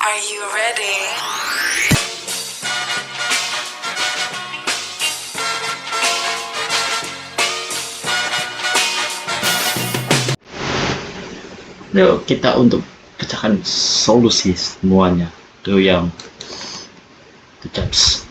Are you ready? Yuk kita untuk pecahkan solusi semuanya tuh yang the jobs.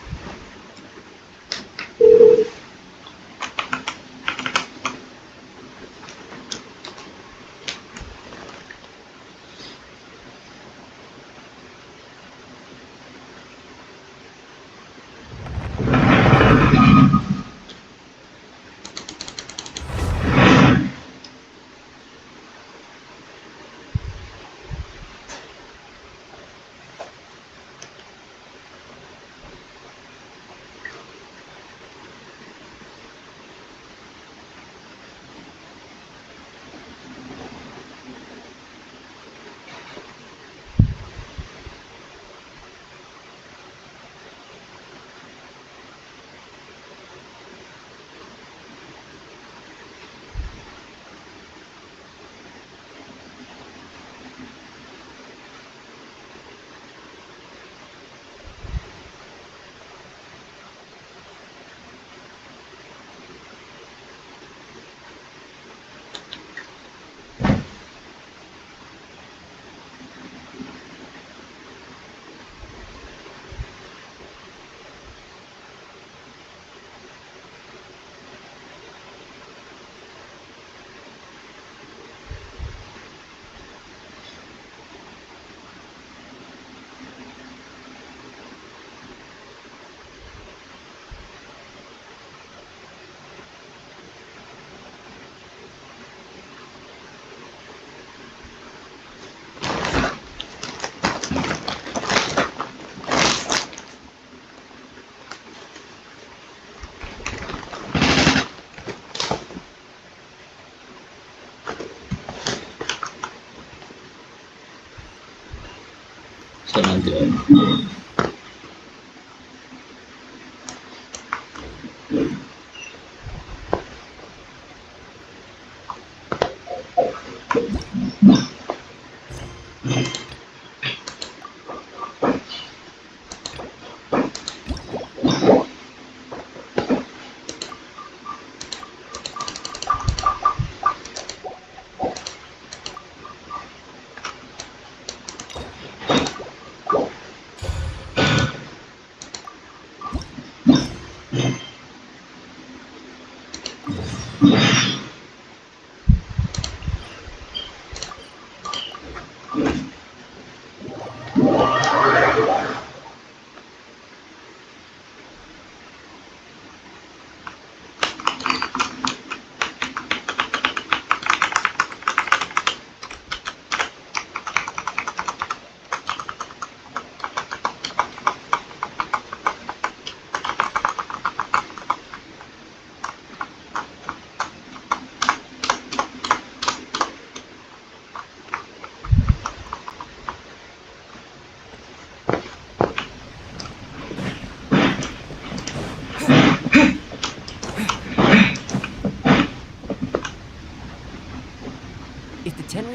Selanjutnya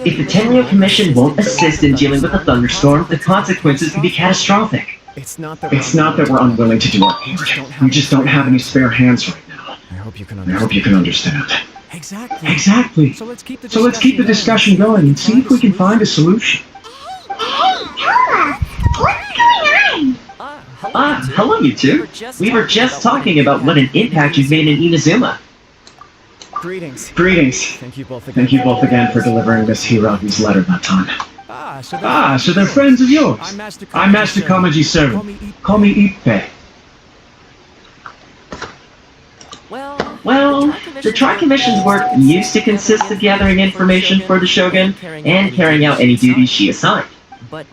If the Tenryou Commission won't assist in dealing with a thunderstorm, the consequences can be catastrophic. It's not that we're unwilling to do our part. We just don't have any spare hands right now. I hope you can understand. Exactly. So let's keep the discussion going and see if we can find a solution. Hello you two. We were just talking about what an impact you've made in Inazuma. Greetings. Thank you both again for delivering Miss Hiromi's letter that time. So they're friends of yours. I'm Master Kamaji's servant. Call me Ippei. Well, the Tri-Commission's work used to consist of gathering information for the Shogun and carrying out any duties she assigned. But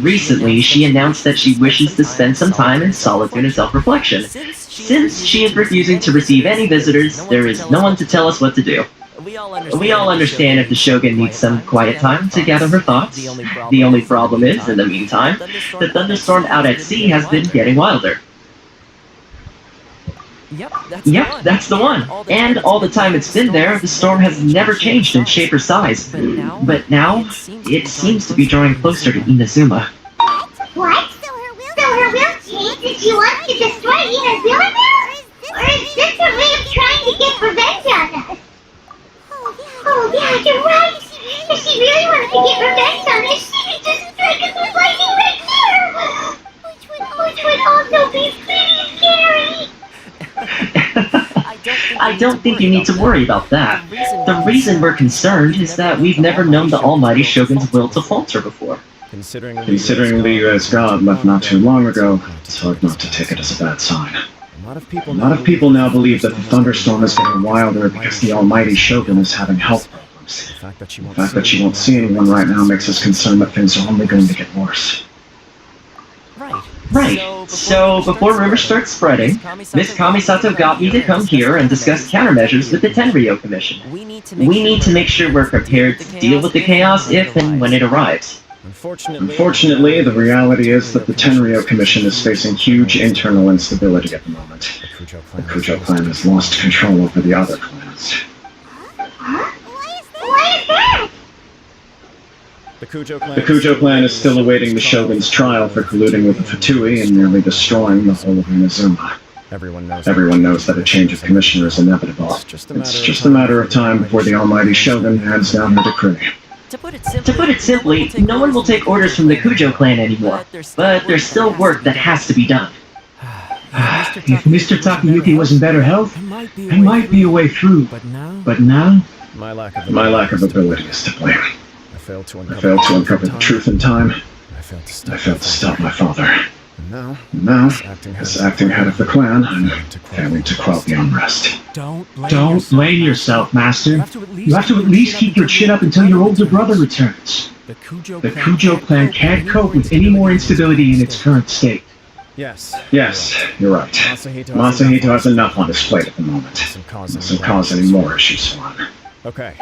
recently, she announced that she wishes to spend some time in solitude and self-reflection. Since she is refusing to receive any visitors, there is no one to tell us what to do. We all understand if the Shogun needs some quiet time to gather her thoughts. The only problem is, in the meantime, the thunderstorm out at sea has been getting wilder. Yep, that's the one. And all the time it's been there, the storm has never changed in shape or size. But now, it seems to be drawing closer to Inazuma. that she wants to destroy inner Villanelle? Or is this her way of trying to get revenge on us? Oh yeah, you're right. If she really wanted to get revenge on us, she could just strike us with lightning right here. Which would also be pretty scary. I don't think you need to worry about that. The reason we're concerned is that we've never known the Almighty Shogun's will to falter before. Considering Liu as god left not too long ago, it's hard not to take it as a bad sign. A lot of people now believe that the thunderstorm is getting wilder because the Almighty Shogun is having health problems. The fact that she won't see anyone right now makes us concerned that things are only going to get worse. Right. So, before rumors start spreading, Miss Kamisato got me to come here and discuss countermeasures with the Tenryo Commission. We need to make sure we're prepared to deal with the chaos if and when it arrives. Unfortunately, the reality is that the Tenryo Commission is facing huge internal instability at the moment. The Kujo clan has lost control over the other clans. Huh? Why is that? The Kujo clan is still awaiting the Shogun's trial for colluding with the Fatui and nearly destroying the whole of Inazuma. Everyone knows that a change of commissioner is inevitable. It's just a matter of time before the Almighty Shogun hands down her decree. To put it simply, no one will take orders from the Kujo clan anymore, but there's still work that has to be done. If Mr. Takayuki was in better health, there might be a way through. But now, my lack of ability is to blame. I failed to uncover the truth in time. I failed to stop my father. And now, as acting head of the clan, I'm failing to quell the unrest. Don't blame yourself, Master. You have to at least keep your chin up until your older brother returns. The Kujo clan can't cope with any more instability in its current state. Yes, you're right. Masahito has enough on his plate at the moment. Mustn't cause any more issues for him. Okay,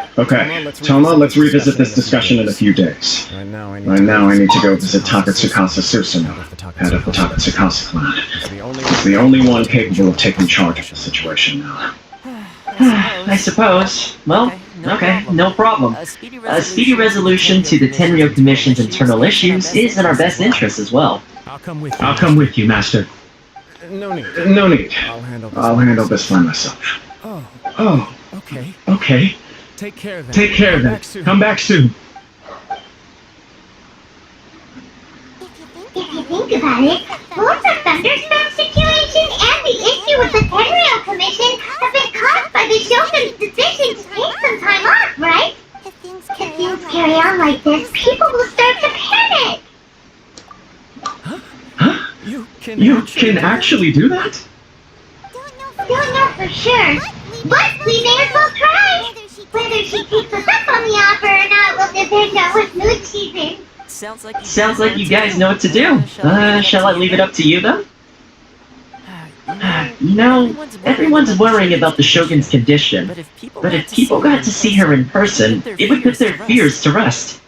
Toma, let's revisit this discussion in a few days. Right now, I need to go visit Takatsukasa Susumu, head of the Takatsukasa clan. He's the only one capable of taking charge of the situation now. I suppose. Well, okay, no problem. A speedy resolution to the Tenryo Commission's internal issues is in our best interest as well. I'll come with you, Master. No need. I'll handle this by myself. Oh. Okay. Take care then. Come back soon. If you think about it, both the thunderstorm situation and the issue with the Tenryo Commission have been caused by the Shogun's decision to take some time off, right? If things carry on like this, people will start to panic. Huh? You can actually do that? Don't know for sure, but we may as well try. Whether she takes us up on the offer or not will depend on what mood she's in. Sounds like you guys know what to do. Shall I leave it up to you then? You know, everyone's worrying about the Shogun's condition, but if people got to see her in person, it would put their fears to rest.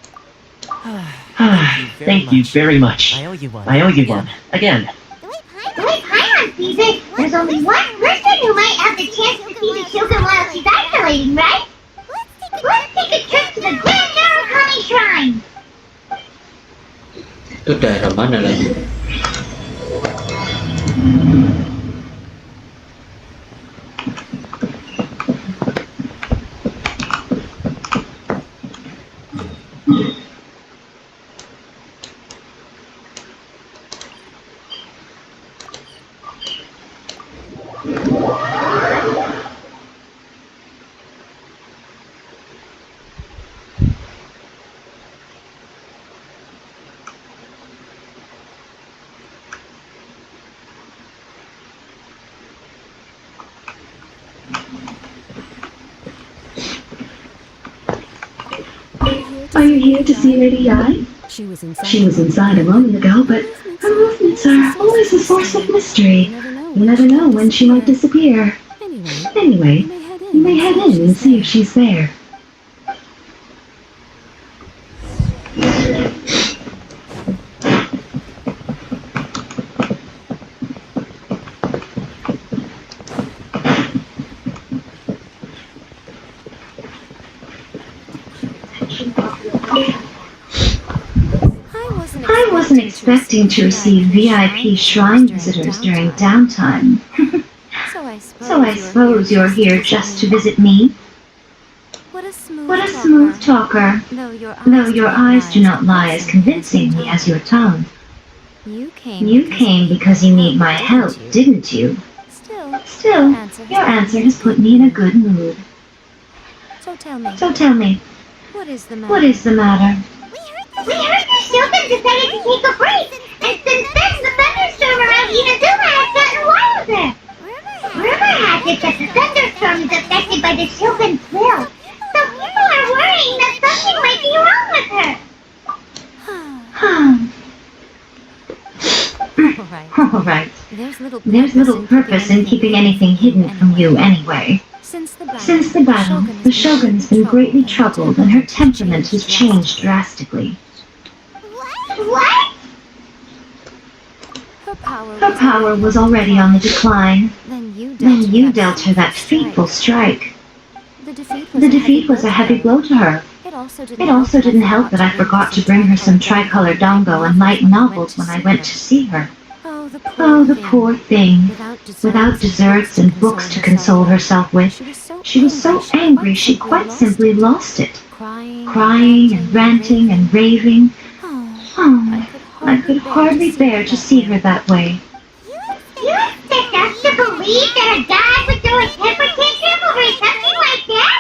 Thank you very much. I owe you one. Again. The way Paimon sees it, there's only one person who might have the chance to see the Shogun while she's isolating, right? Let's take a trip to the Grand Narukami Shrine! Itu daerah mana lagi? Are you here to see Lady Ai? She was inside a moment ago, but her movements are always a source of mystery. You never know when she might disappear. Anyway, you may head in and see if she's there. expecting to receive VIP shrine visitors during downtime. So I suppose you're here just to visit me? What a What a smooth talker, though your eyes do not lie as convincingly as your tongue. You came because you need my help, didn't you? Still, your answer has put me in a good mood. So tell me, What is the matter? matter? We heard the Shogun decided to take a break, and since then the thunderstorm around Inazuma has gotten wilder. Rumor has it that the thunderstorm is affected by the Shogun's will, so people are worrying that something might be wrong with her. Alright. There's little purpose in keeping anything hidden from you anyway. Since Since the battle, the Shogun has been greatly troubled and her temperament has changed drastically. What? Her power was already on the decline. Then You dealt her that fateful strike. The defeat was a heavy blow to her. It also didn't help that I forgot to bring her some tricolor dango and light novels when I went to see her. Oh, the poor thing. Without desserts and books to console herself with, she was so angry she quite simply lost it. Crying and ranting and raving. Oh, I could hardly bear to see her that way. You expect us to believe that a guy would throw a temper tantrum over something like that?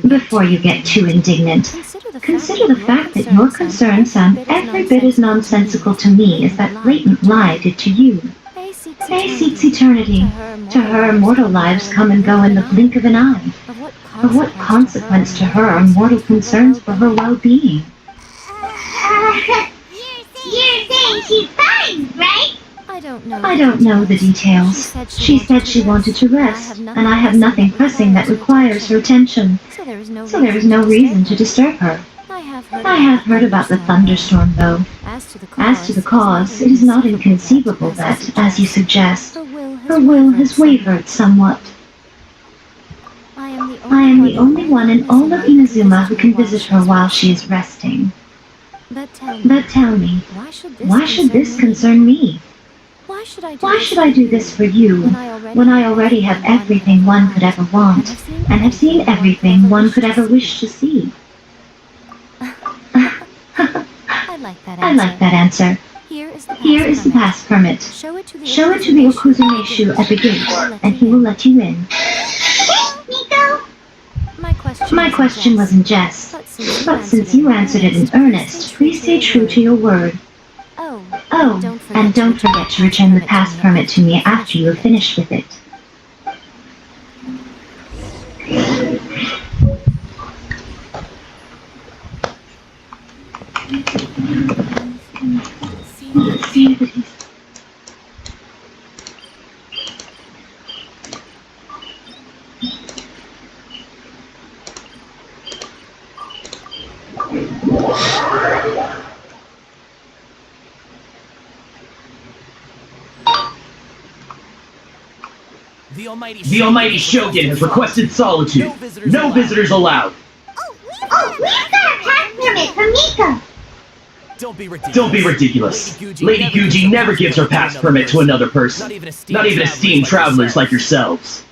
Before you get too indignant, consider the fact that your concerns sound every bit as nonsensical to me as that blatant lie did to you. Faye seeks eternity. To her, mortal lives come and go in the blink of an eye. Of what consequence to her are mortal concerns for her well-being? You're saying she's fine, right? I don't know the details. She said she wanted to rest, and I have nothing pressing that requires her attention, so there is no reason to disturb her. I have heard about the thunderstorm, though. As to the cause, it is not inconceivable that, as you suggest, her will has wavered somewhat. I am the only one in all of Inazuma who can visit her while she is resting. But tell me, why should this concern me? Why should I do this for you when I already have everything one could ever want, and have seen everything one could ever wish to see? I like that answer. Here is the pass permit. Show it to the Okuzumeishu at the gate, and he will let you in. Nico? My question was in jest, but since you answered it in earnest, please stay true to your word. Oh, and don't forget to return the pass permit to me after you have finished with it. The Almighty Shogun has requested solitude. No visitors allowed. Oh, we've got a pass permit from Nico. Don't be ridiculous. Lady Guji never gives her pass permit to another person. Not even esteemed travelers like yourselves.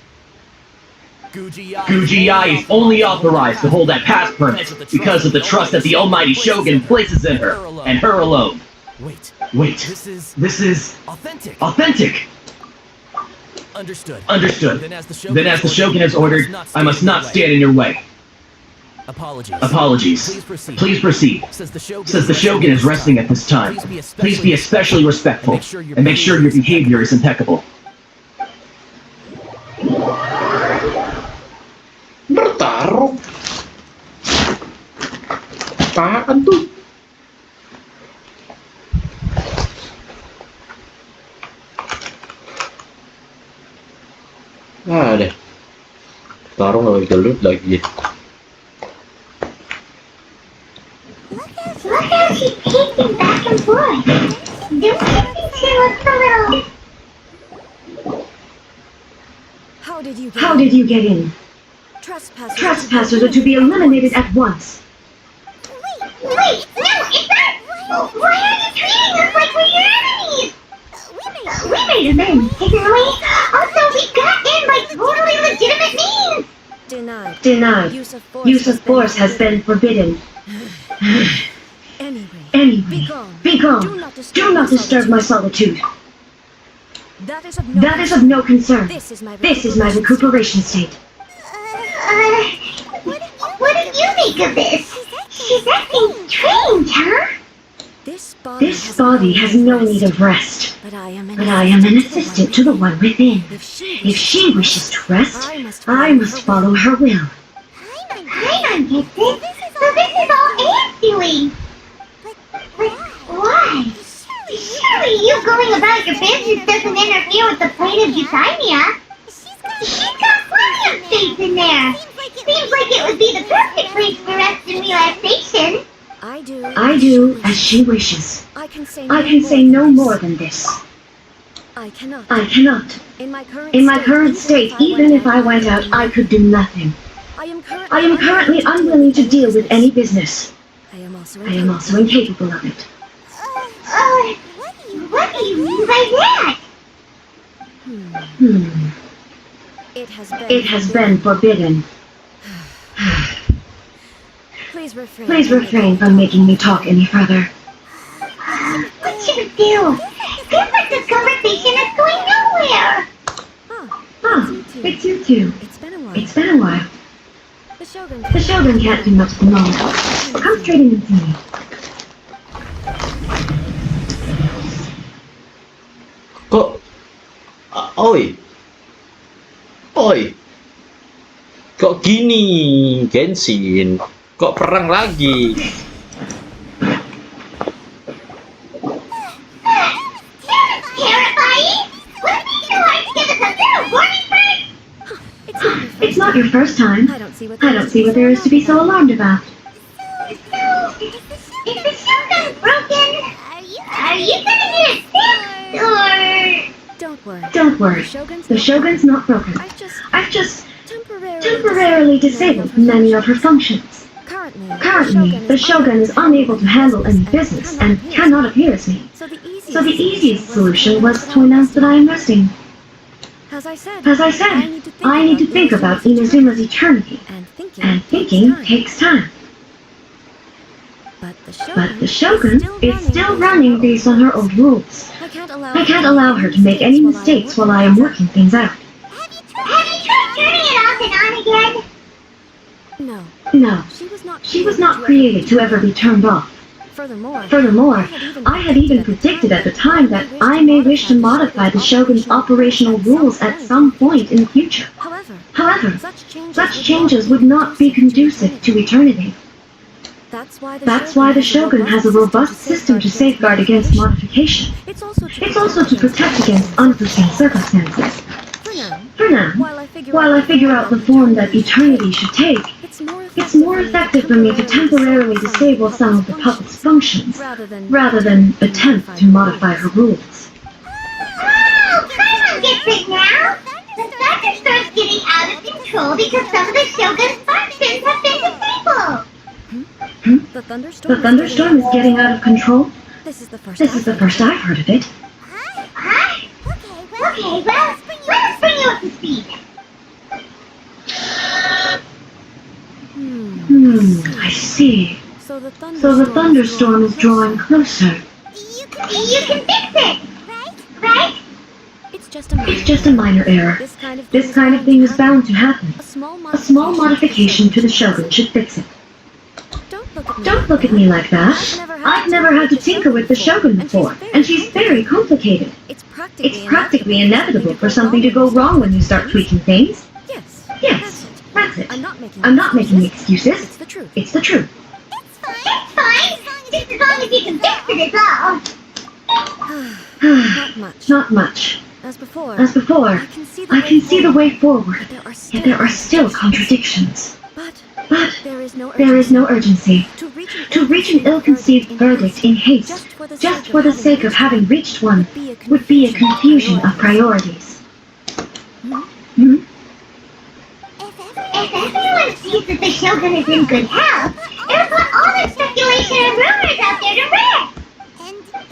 Guji is only authorized to hold that pass permit because of the trust that the Almighty Shogun places in her, and her alone. Wait, this is authentic. Understood. Then as the Shogun has ordered, I must not stand in your way. Apologies. Please proceed. Says the Shogun is resting at this time. Please be especially respectful, and make sure your behavior is impeccable. Bertaruh. Apaan tuh? Nah deh. Taruh nggak gelut lagi. Look how she's pacing back and forth. Don't you think she looks a little... How did you get in? Trespassers are to be eliminated at once. Wait, no, Denied. Use of force has been forbidden. Anyway, be gone. Do not disturb my solitude. That That is of no concern. This is my recuperation state. What do you make of this? She's acting strange, huh? This body has no need of rest, but I am an assistant to the one within. If she wishes to rest, I must follow her will. Paimon gets it. So this is all Anne's doing. But why? Surely you going about your business doesn't interfere with the plate of Euthymia. She's got plenty of space in there. Seems like it would be the perfect place for rest and relaxation. I do as she wishes. I can say no more than this. I cannot. In my current state, even if I went out, I could do nothing. I am currently unwilling to deal with any business. I am also incapable of it. What do you mean by that? It has been forbidden. Please refrain from making me talk any further. What should we do? Seems like this conversation is going nowhere. It's you two. It's been a while. The Shogun can't do much at the moment. Come straight in and see me. Kok... Oi. Kok gini, Genshin? Kok perang lagi? Terrifying! What do you want to give us a little warning first? It's not your first time. I don't see what there is to be so alarmed about. Is the Shogun broken? Are you gonna get it fixed, or...? Don't worry. The Shogun's not broken. I've just temporarily disabled many of her functions. Currently, the Shogun is unable to handle any business and cannot appear as me. So the easiest solution was to announce that I am resting. As I said, I need to think about Inazuma's eternity, and thinking takes time. But the Shogun is still running based on her old rules. I can't allow her to make any mistakes while I am working things out. Have you tried turning it off and on again? No, she was not created to ever be turned off. Furthermore, I had even predicted at the time that I may wish to modify the Shogun's operational rules at some point in the future. However, such changes would not be conducive to eternity. That's why the Shogun has a robust system to safeguard against modification. It's also to protect against unforeseen circumstances. For now, while I figure out the form that eternity should take, it's more effective for me to temporarily disable some of the puppet's functions, rather than attempt to modify her rules. Oh, Paimon gets it now! The thunderstorm's getting out of control because some of the Shogun's functions have been disabled! The thunderstorm is getting out of control? This is the first I've heard of it. Huh? Okay, well, let's bring you up to speed. I see. So the thunderstorm is drawing closer. You can fix it, right? It's just a minor error. This kind of thing is bound to happen. A small modification to the Shogun should fix it. Don't look at me like that. I've never had to tinker with the Shogun before, and she's very complicated. It's practically inevitable for something to go wrong when you start tweaking things. Yes, that's it. I'm not making excuses. It's the truth. It's fine. Just as long as you can fix it, it's all. Not much. As before, I can see the way forward, yet there are still contradictions. But there is no urgency. To reach an ill-conceived verdict in haste, just for the sake of having reached one, would be a confusion of priorities. If everyone sees that the Shogun is in good health, it'll put all the speculation and rumors out there to rest.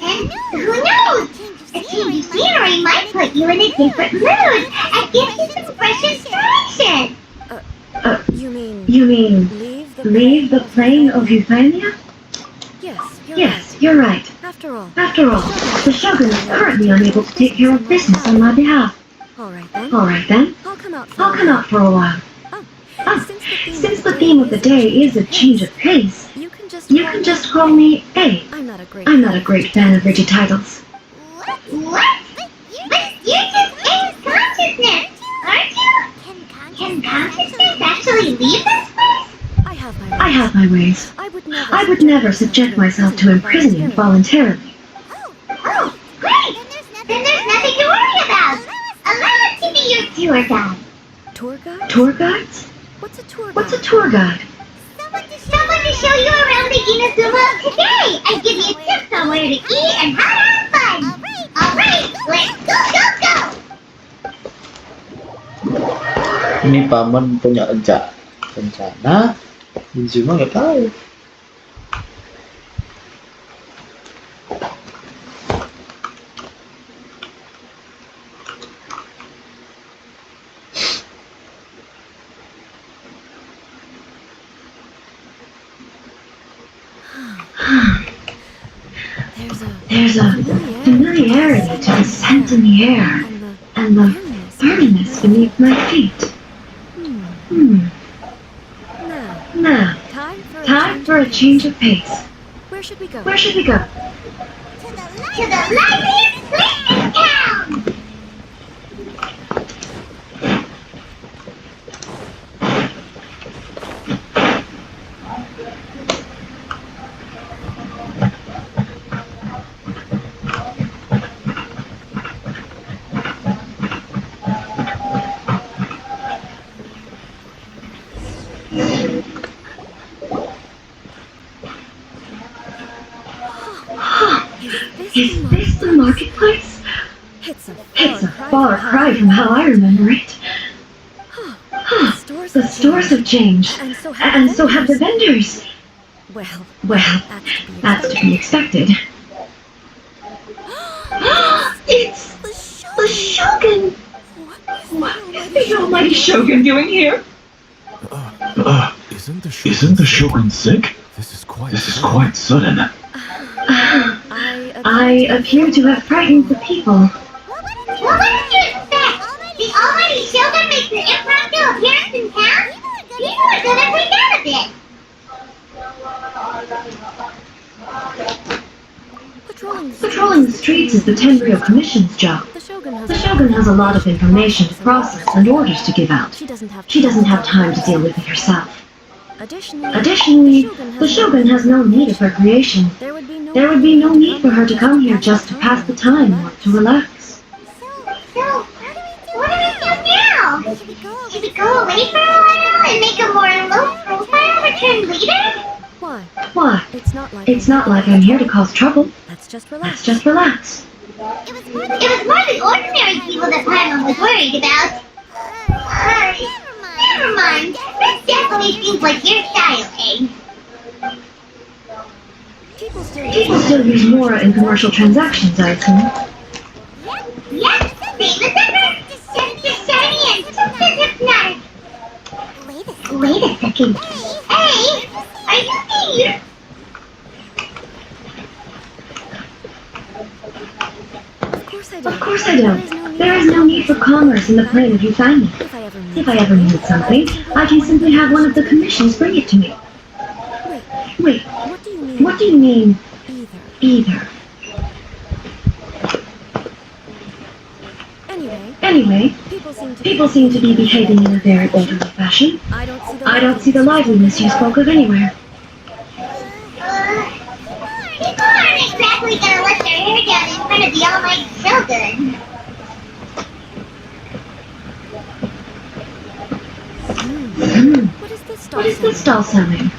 And who knows? A change of scenery might put you in a different mood and give you some fresh inspiration. mean leave the plane of Euphania? Yes, you're right. After all, the Shogun is currently unable to take care of business on my behalf. All right then. I'll come out for a while. Since the theme of the day is a change of pace, you can just call me A. I'm not a great fan of rigid titles. What? But you're just in consciousness, aren't you? Can consciousness actually leave this place? I have my ways. I would never subject myself to imprisonment voluntarily. Oh, great! Then there's nothing to worry about. Allow us to be your tour guide. Tour guides? What's a tour guide? Someone to show you around the Inazuma of today and give you tips on where to eat and how to have fun. All right, let's go. Ini paman punya rencana. Inazuma nggak tahu. There's a familiarity to the scent in the air and the firmness beneath my feet. Now, time for a change of pace. Where should we go? To the liveliest place in town! Is this the marketplace? It's a far cry from how I remember it. The stores have changed, and so have the vendors. Well, that's to be expected. It's the Shogun! What is the almighty Shogun doing here? Isn't the Shogun sick? This is quite sudden. I appear to have frightened the people. What did you expect? The almighty Shogun makes an impromptu appearance in town? People are gonna freak out a bit. Patrolling the streets is the Tenryou Commission's job. The Shogun has a lot of information to process and orders to give out. She doesn't have time to deal with it herself. Additionally, the Shogun has no need of recreation. There would be no need for her to come here just to pass the time or to relax. So, what do we do now? Should we go away for a while and make a more low-profile return later? Why? It's not like I'm here to cause trouble. Let's just relax. It was more than ordinary people that Paimon was worried about. Never mind. This definitely seems like your style, eh? People still use Mora in commercial transactions, I assume. Yep, same as ever. Just shiny and just as hypnotic. Wait a second. Hey, are you here? Of course I don't. There is no need for commerce in the plane of Euphania. If I ever need something, I can simply have one of the commissions bring it to me. Wait, what do you mean, either? Anyway, people seem to be behaving in a very orderly fashion. I don't see the liveliness you spoke of anywhere. People aren't exactly gonna let their hair down in front of the almighty Shogun. What is this doll selling?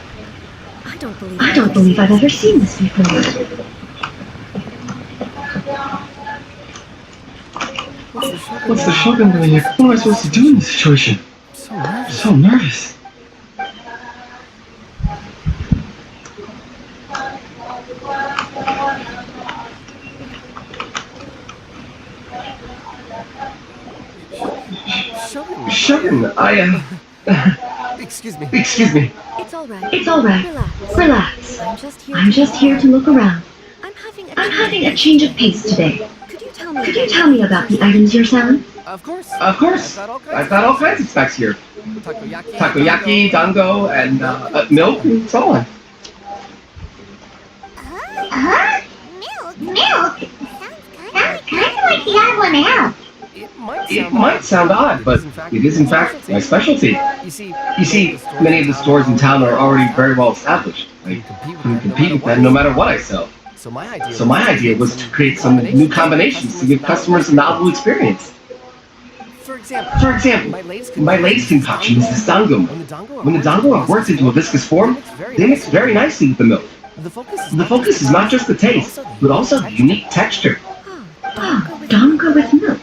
I don't believe I've ever seen this before. What's the Shogun doing here? What am I supposed to do in this situation? So nervous. Shogun, Excuse me. Excuse me. It's all right. It's all right. Relax. Relax. I'm just here to look around. I'm I'm having a change of pace today. Could you tell me about the items you're selling? Of course. Of course. I've got all kinds of specs here. Takoyaki, dango, and milk, and so on. Huh? Milk? Sounds kind of like the odd one out. It might sound odd, but it is in fact my specialty. You see, many of the stores in town are already very well established. I can compete with them no matter what I sell. So my idea was to create some new combinations to give customers a novel experience. For example, my latest concoction is this dango. When the dango are worked into a viscous form, they mix very nicely with the milk. The focus is not just the taste, but also the unique texture. Oh, dango with milk.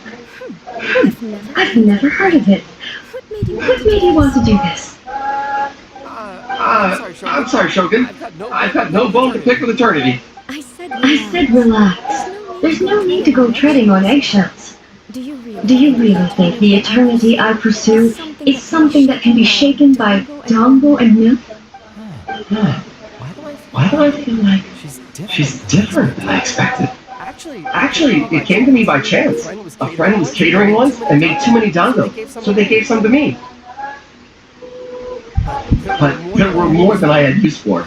I've never heard of it. What made you want to do this? I'm sorry, Shogun. I've got no bone to pick with eternity. I said relax. There's no need to go treading on eggshells. Do you really think the eternity I pursue is something that can be shaken by dango and milk? Why do I feel like she's different than I expected? Actually, it came to me by chance. A friend was catering once and made too many dango, so they gave some to me. But there were more than I had use for.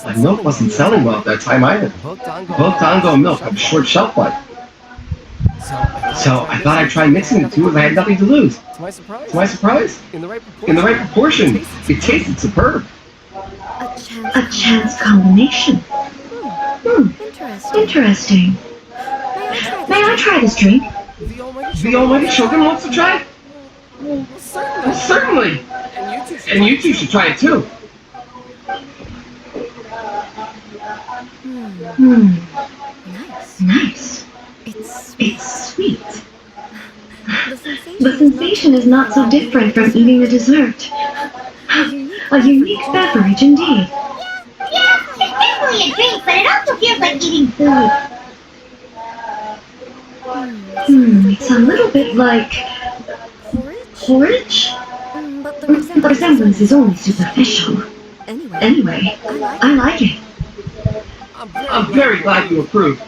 My milk wasn't selling well at that time either. Both dango and milk have a short shelf life. So I thought I'd try mixing the two as I had nothing to lose. To my surprise, in the right proportion, it tasted superb. A chance combination. Interesting. May I try this drink? The almighty Shogun wants to try it? Well, certainly. And you two should try it too. Nice. It's sweet. The sensation is not so different from eating a dessert. A unique beverage indeed. Yeah, it's definitely a drink, but it also feels like eating food. It's a little bit like porridge? But the resemblance is only superficial. Anyway, I like it. I'm very glad you approve.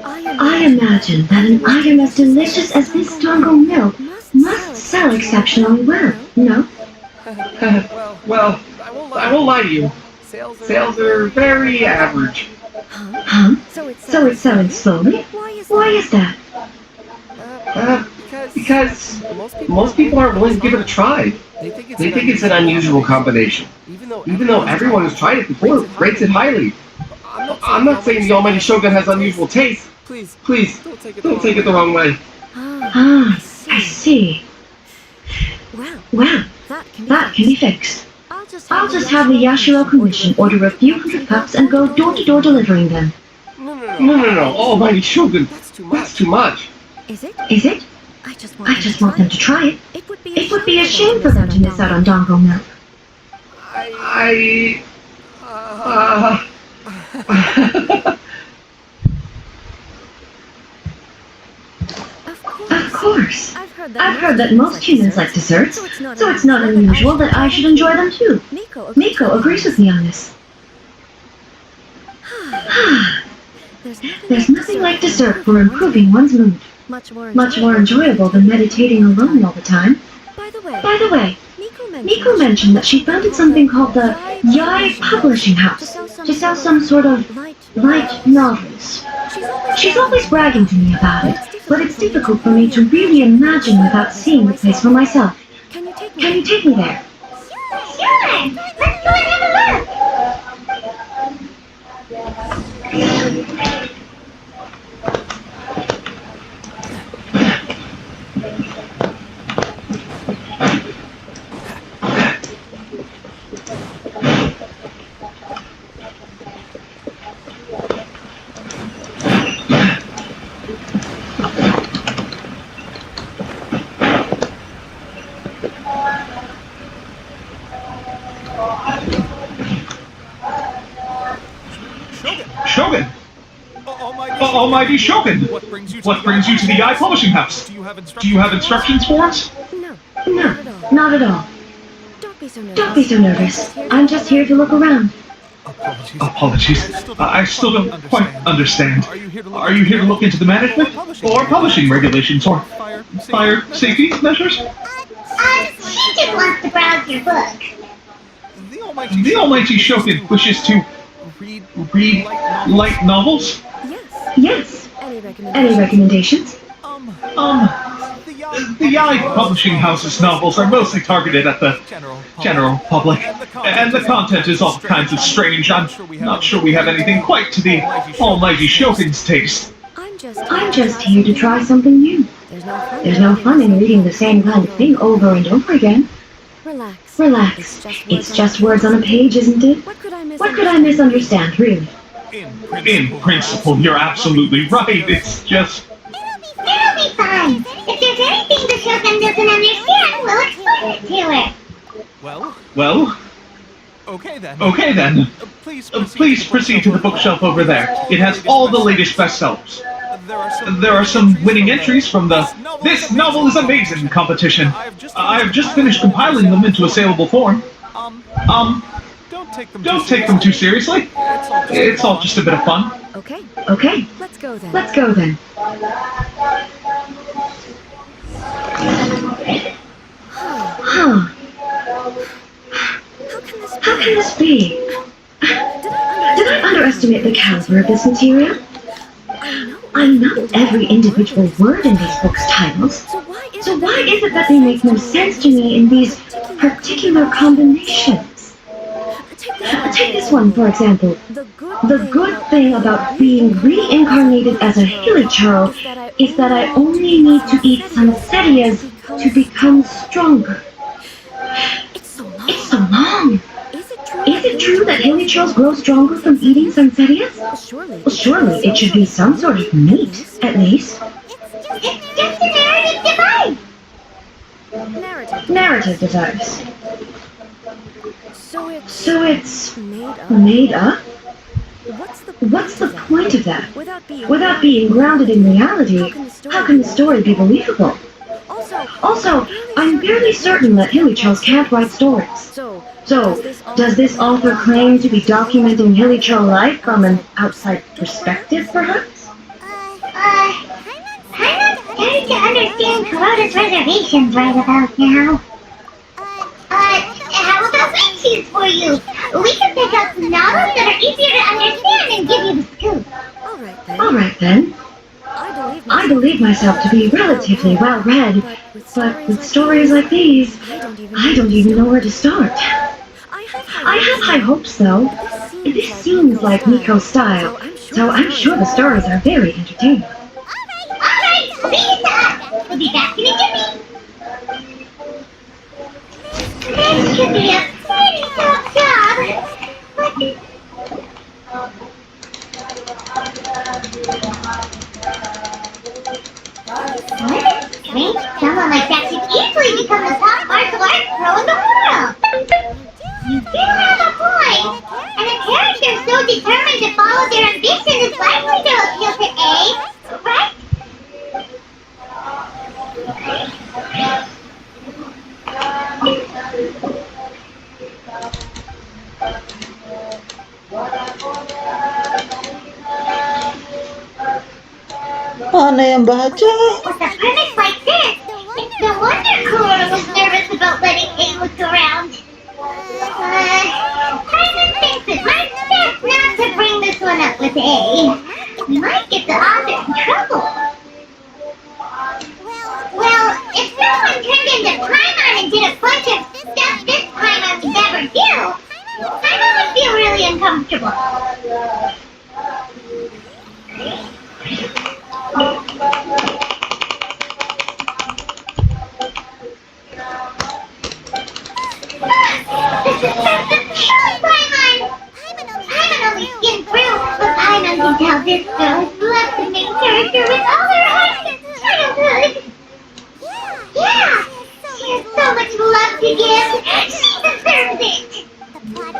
I imagine that an item as delicious as this dango milk must sell exceptionally well, no? Well, I won't lie to you. Sales are very average. Huh? So it's selling slowly? Why is that? Because most people aren't willing to give it a try. They think it's an unusual combination. Even though everyone who's tried it before rates it highly. I'm not saying the almighty Shogun has unusual taste. Please, don't take it the wrong way. I see. Well, that can be fixed. I'll just have the Yashiro Commission order a few hundred cups and go door-to-door delivering them. No, almighty Shogun, that's too much. Is it? I just want them to try it. It would be a shame for them to miss out on dango milk. Of course. I've heard that most humans like desserts, so it's not unusual that I should enjoy them too. Miko agrees with me on this. There's nothing like dessert for improving one's mood. Much more enjoyable than meditating alone all the time. By the way, Miko mentioned that she founded something called the Yai Publishing House to sell some sort of light novels. She's always bragging to me about it, but it's difficult for me to really imagine without seeing the place for myself. Can you take me there? Sure! Let's go and have a look! Shogun! Almighty Shogun! What brings you to the Yai Publishing House? Do you have instructions for us? No, not at all. Don't be so nervous. I'm just here to look around. Apologies. I still don't quite understand. Are you here to look into the management or publishing regulations or fire safety measures? She just wants to browse your book. The Almighty Shogun wishes to read light novels? Yes. Any recommendations? The Yai publishing house's novels are mostly targeted at the general public, and the content is all kinds of strange. I'm not sure we have anything quite to the Almighty Shogun's taste. I'm just here to try something new. There's no fun in reading the same kind of thing over and over again. Relax. It's just words on a page, isn't it? What could I misunderstand, really? In principle, you're absolutely right. It's just... It'll be fine. If there's anything the Shogun doesn't understand, we'll explain it to her. Well... Okay then. Please proceed to the bookshelf over there. It has all the latest bestsellers. There are some winning entries from the "This Novel is Amazing" competition. I've just finished compiling them into a saleable form. Don't take them too seriously. It's all just a bit of fun. Okay. Let's go then. Huh. How can this be? Did I underestimate the caliber of this material? I know every individual word in these books' titles, so why is it that they make no sense to me in these particular combinations? Take this one, for example. The good thing about being reincarnated as a hilichurl is that I only need to eat some setias to become stronger. It's so long. Is it true that hilichurls grow stronger from eating sunsettias? Well, surely it should be some sort of meat, at least. It's just a narrative device. Narrative device. So it's made up? What's the point of that? Without being grounded in reality, how can the story be believable? Also, I'm fairly certain that hilichurls can't write stories. So, does this author claim to be documenting hilichurl life from an outside perspective, perhaps? I'm not starting to understand Kuroda's reservations right about now. How about we choose for you? We can pick out some novels that are easier to understand and give you the scoop. Alright then. I believe myself to be relatively well-read, but with stories like these, I don't even know where to start. I have high hopes, though. This seems like Miko's style, so I'm sure the stories are very entertaining. Alright, leave it to us. We'll be back in a jiffy. This should be a pretty tough job. What? Strange. Someone like that should easily become the top martial arts pro in the world. You do have a point. And a character so determined to follow their ambition is likely to appeal to A, right? Mana yang baca? With a premise like this, it's no wonder Kuroda was nervous about letting A look around. Simon thinks it might be best not to bring this one up with A. We might get the author in trouble. Well, if someone turned into Paimon and did a bunch of stuff this Paimon would never do, Paimon would feel really uncomfortable. Paimon only skimmed through, but Paimon can tell this girl is left the main character with all her heart since childhood. Yeah, she has so much love to give. She deserves it.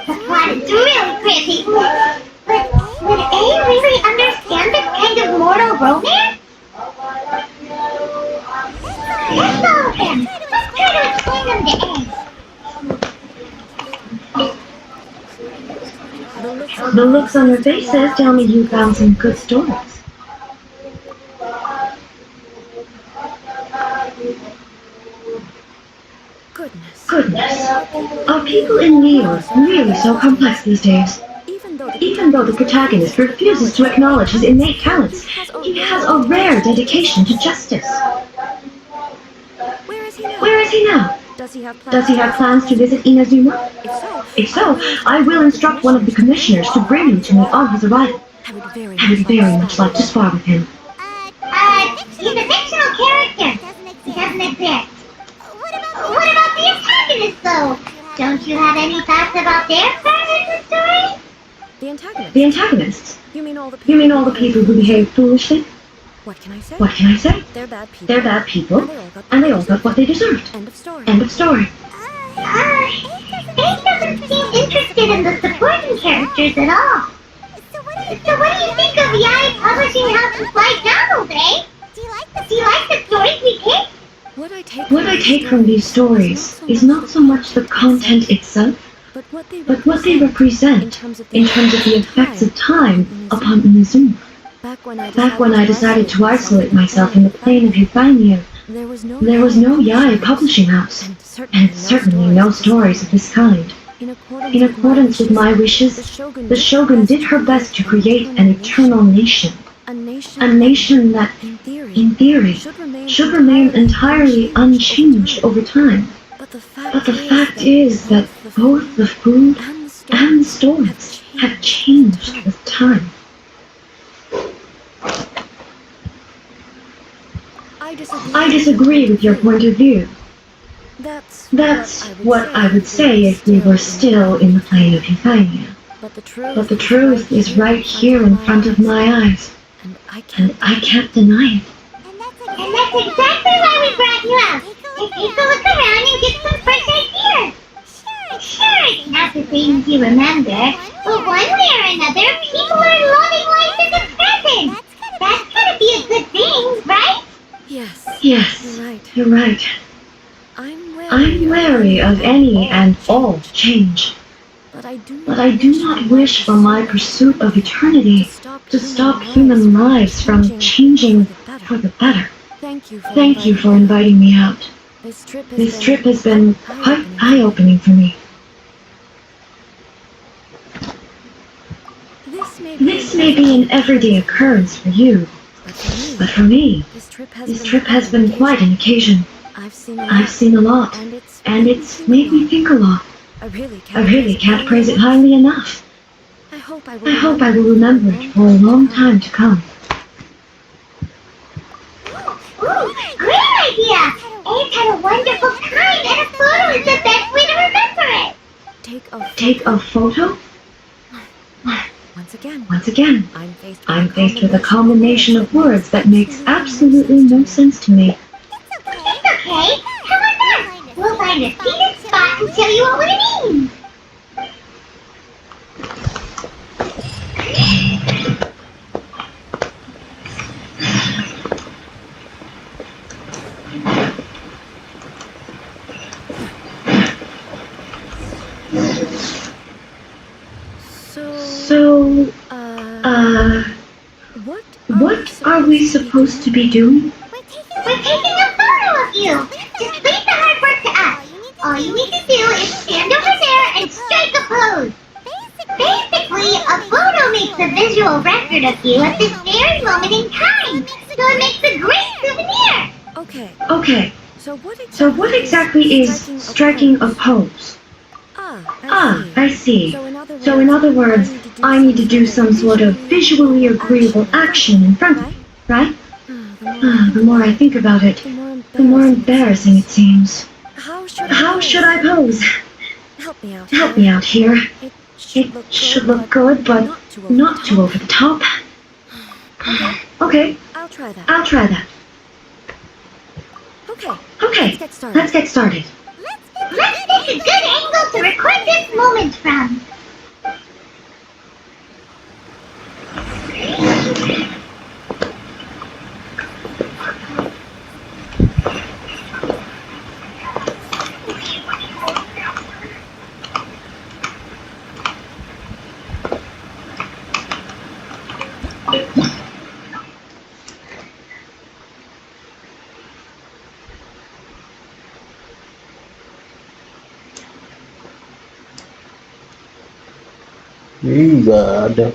The plot is really pretty. But would A really understand this kind of mortal romance? Let's follow him. Let's try to explain them to A. The looks on your faces tell me you found some good stories. Goodness. Are people in Leo really so complex these days? Even though the protagonist refuses to acknowledge his innate talents, he has a rare dedication to justice. Where is he now? Does he have plans to visit Inazuma? If so, I will instruct one of the commissioners to bring you to me on his arrival. I would very much like to spar with him. He's a fictional character. He doesn't exist. What about the antagonist, though? Don't you have any thoughts about their part in the story? The antagonists? You mean all the people who behave foolishly? What can I say? They're bad people, and they all got what they deserved. End of story. Faith doesn't seem interested in the supporting characters at all. So what do you think of Yai Publishing House's light novels, eh? Do you like the stories we pick? What I take from these stories is not so much the content itself, but what they represent in terms of the effects of time upon Inazuma. Back when I decided to isolate myself in the plane of Euphemia, there was no Yai publishing house, and certainly no stories of this kind. In accordance with my wishes, the Shogun did her best to create an eternal nation. A nation that, in theory, should remain entirely unchanged over time. But the fact is that both the food and the stories have changed with time. I disagree with your point of view. That's what I would say if we were still in the plane of Euphemia. But the truth is right here in front of my eyes, and I can't deny it. And that's exactly why we brought you out. To take a look around and get some fresh ideas. Sure, it's not the things you remember, but one way or another, people are loving life in the present. That's gotta be a good thing, right? Yes, you're right. I'm wary of any and all change. But I do not wish for my pursuit of eternity to stop human lives from changing for the better. Thank you for inviting me out. This trip has been quite eye-opening for me. This may be an everyday occurrence for you, but for me, this trip has been quite an occasion. I've seen a lot, and it's made me think a lot. I really can't praise it highly enough. I hope I will remember it for a long time to come. Ooh, great idea! Abe had a wonderful time, and a photo is the best way to remember it. Take a photo? Once again, I'm faced with a combination of words that makes absolutely no sense to me. It's okay. Come on back. We'll find a seated spot and tell you what it means. So, what are we supposed to be doing? We're taking a photo of you. Just leave the hard work to us. All you need to do is stand over there and strike a pose. Basically, a photo makes a visual record of you at this very moment in time. So it makes a great souvenir. Okay. So what exactly is striking a pose? I see. So in other words, I need to do some sort of visually agreeable action in front of me, right? The more I think about it, the more embarrassing it seems. How should I pose? Help me out here. It should look good, but not too over the top. Okay, I'll try that. Okay, let's get started. Let's pick a good angle to record this moment from. Nggak ada.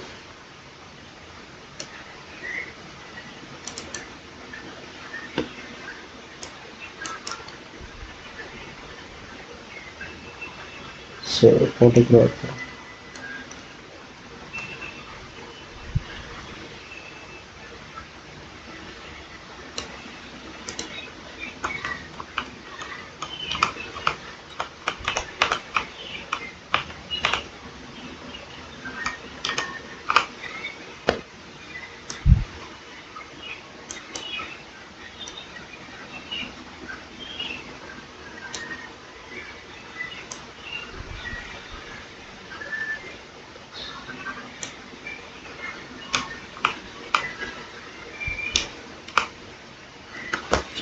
Fotografer.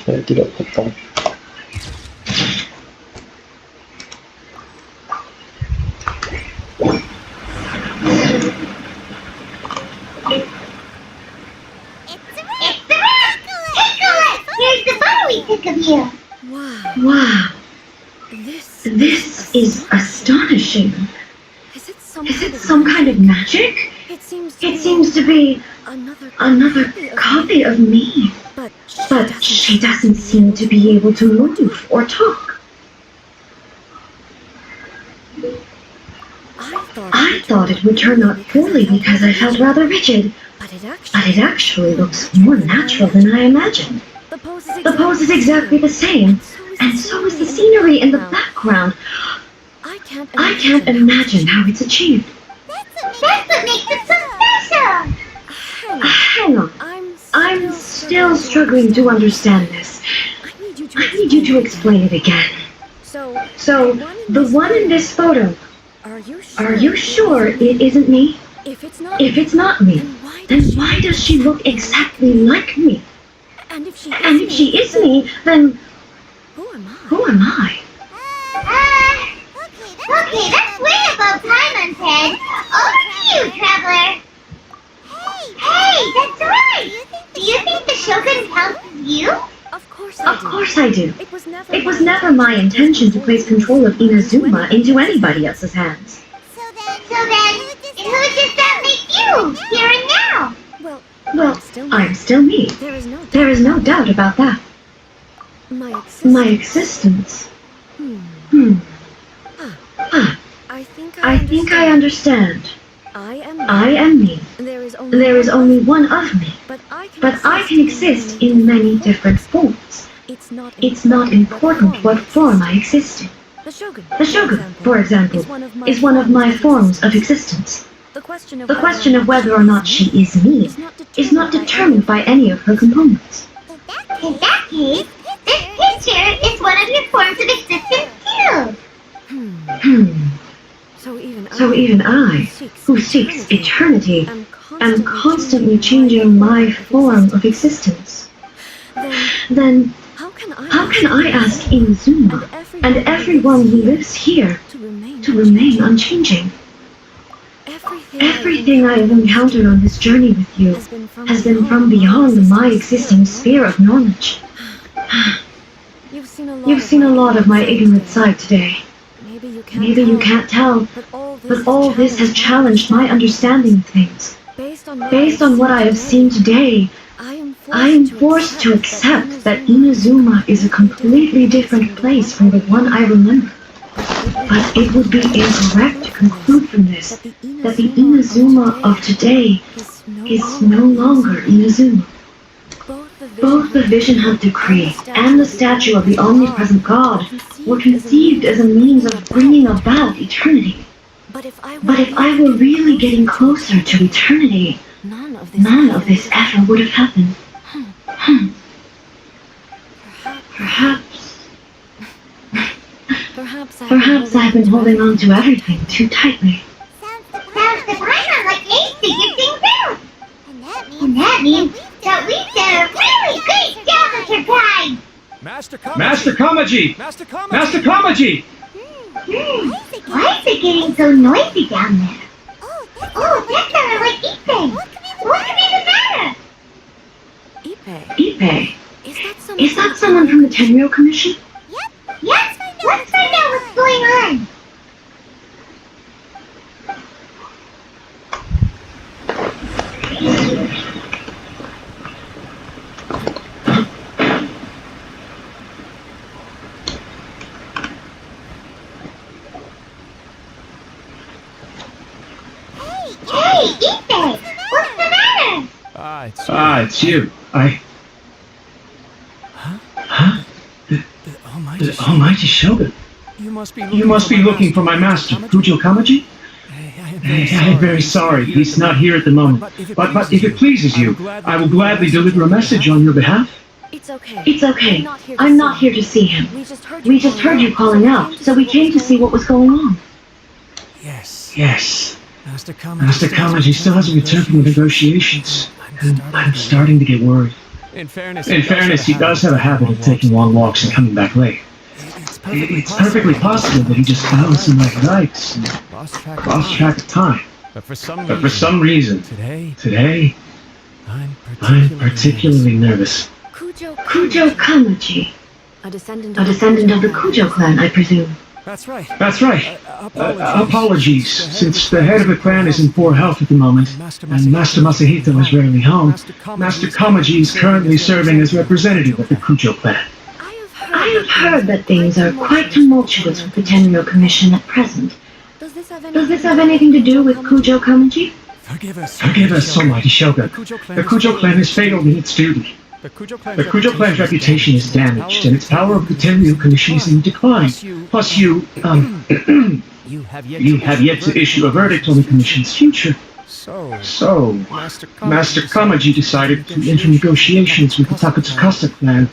Saya tidak potong. Here's the photo we took of you. Wow. This is astonishing. Is it Some kind of magic? It It seems to be another copy of me. But she doesn't seem to be able to move or talk. I thought it would turn out poorly because I felt rather rigid. But But it actually looks more natural than I imagined. The pose is exactly the same, and so is the scenery in the background. I can't imagine how it's achieved. That's what makes it so special. Hang on. I'm still struggling to understand this. I need you to explain it again. So, the one in this photo, are you sure it isn't me? If If it's not me, then why does she look exactly like me? And if she is me, then who am I? who am I? Okay, that's way above Paimon's head. Over to you, Traveler. Hey, that's right. Do you think the Shogun counts as you? Of course Of course I do. It was never my intention to place control of Inazuma into anybody else's hands. So then, who does that make you, here and now? Well, I'm still me. There is no doubt about that. My existence. I think I understand. I am me. There is only one of me. But I can exist in many different forms. It's not important what form I exist in. The Shogun, for example, is one of my forms of existence. The question of whether or not she is me is not determined by any of her components. In that case, this picture is one of your forms of existence too. So even I, who seeks eternity, am constantly changing my form of existence. Then, how can I ask Inazuma and everyone who lives here to remain unchanging? Everything I have encountered on this journey with you has been from beyond my existing sphere of knowledge. You've seen a lot of my ignorant side today. Maybe you can't tell, but all this has challenged my understanding of things. Based on what I have seen today, I am forced to accept that Inazuma is a completely different place from the one I remember. But it would be incorrect to conclude from this that the Inazuma of today is no longer Inazuma. Both the Vision Hunt Decree and the statue of the omnipresent God were conceived as a means of bringing about eternity. But if I were really getting closer to eternity, none of this ever would have happened. Perhaps I've been holding on to everything too tightly. Sounds to Paimon like Ace figured things out. And that means that we did a really great job with her pride. Master Kamaji! Master Kamaji! Why is it getting so noisy down there? Oh, that sounded like Ethan. What could be the pay. Is that someone From the Tenryou Commission? Yep, let's find out what's going on. Hey, Ipe! What's the matter? It's you. The Almighty Shogun. You must be looking for my master, Kujo Kamaji? I'm very sorry, he's not here at the moment. But if it pleases you, I will gladly deliver a message on your behalf. It's okay. It's okay. I'm not here to see him. We just heard you calling out, so we came to see what was going on. Yes. Master Kamaji still hasn't returned from the negotiations, and I'm starting to get worried. In fairness, he does have a habit of taking long walks and coming back late. It's perfectly possible that he just found some night nights and lost track of time. But for some reason, today, I'm I'm particularly nervous. Kujo Kamaji. A descendant of the Kujo clan, I presume. That's right. Apologies, since the head of the clan is in poor health at the moment, and Master Masahito is rarely home, Master Kamaji is currently serving as representative of the Kujo clan. I have heard that things are quite tumultuous with the Tenryou Commission at present. Does this have anything to do with Kujo Kamaji? Forgive us, Almighty Shogun. The Kujo clan has failed in its duty. The Kujo clan's reputation is damaged, and its power of the Tenryou Commission is in decline. Plus you have yet to issue a verdict on the Commission's future. So, Master Kamaji decided to enter negotiations with the Takatsukasa clan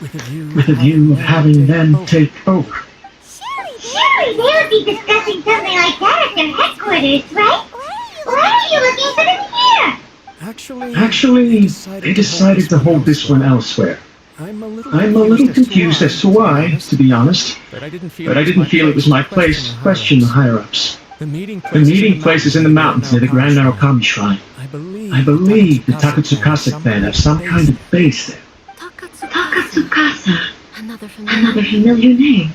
with a view of having them take over. Surely they would be discussing something like that at their headquarters, right? Why are you looking for them here? Actually, they decided to hold this one elsewhere. I'm a little confused as to why, to be honest, but I didn't feel it was my place to question the higher-ups. The meeting place is in the mountains near the Grand Narukami Shrine. I believe the Takatsukasa clan have some kind of base there. Takatsukasa. Another familiar name.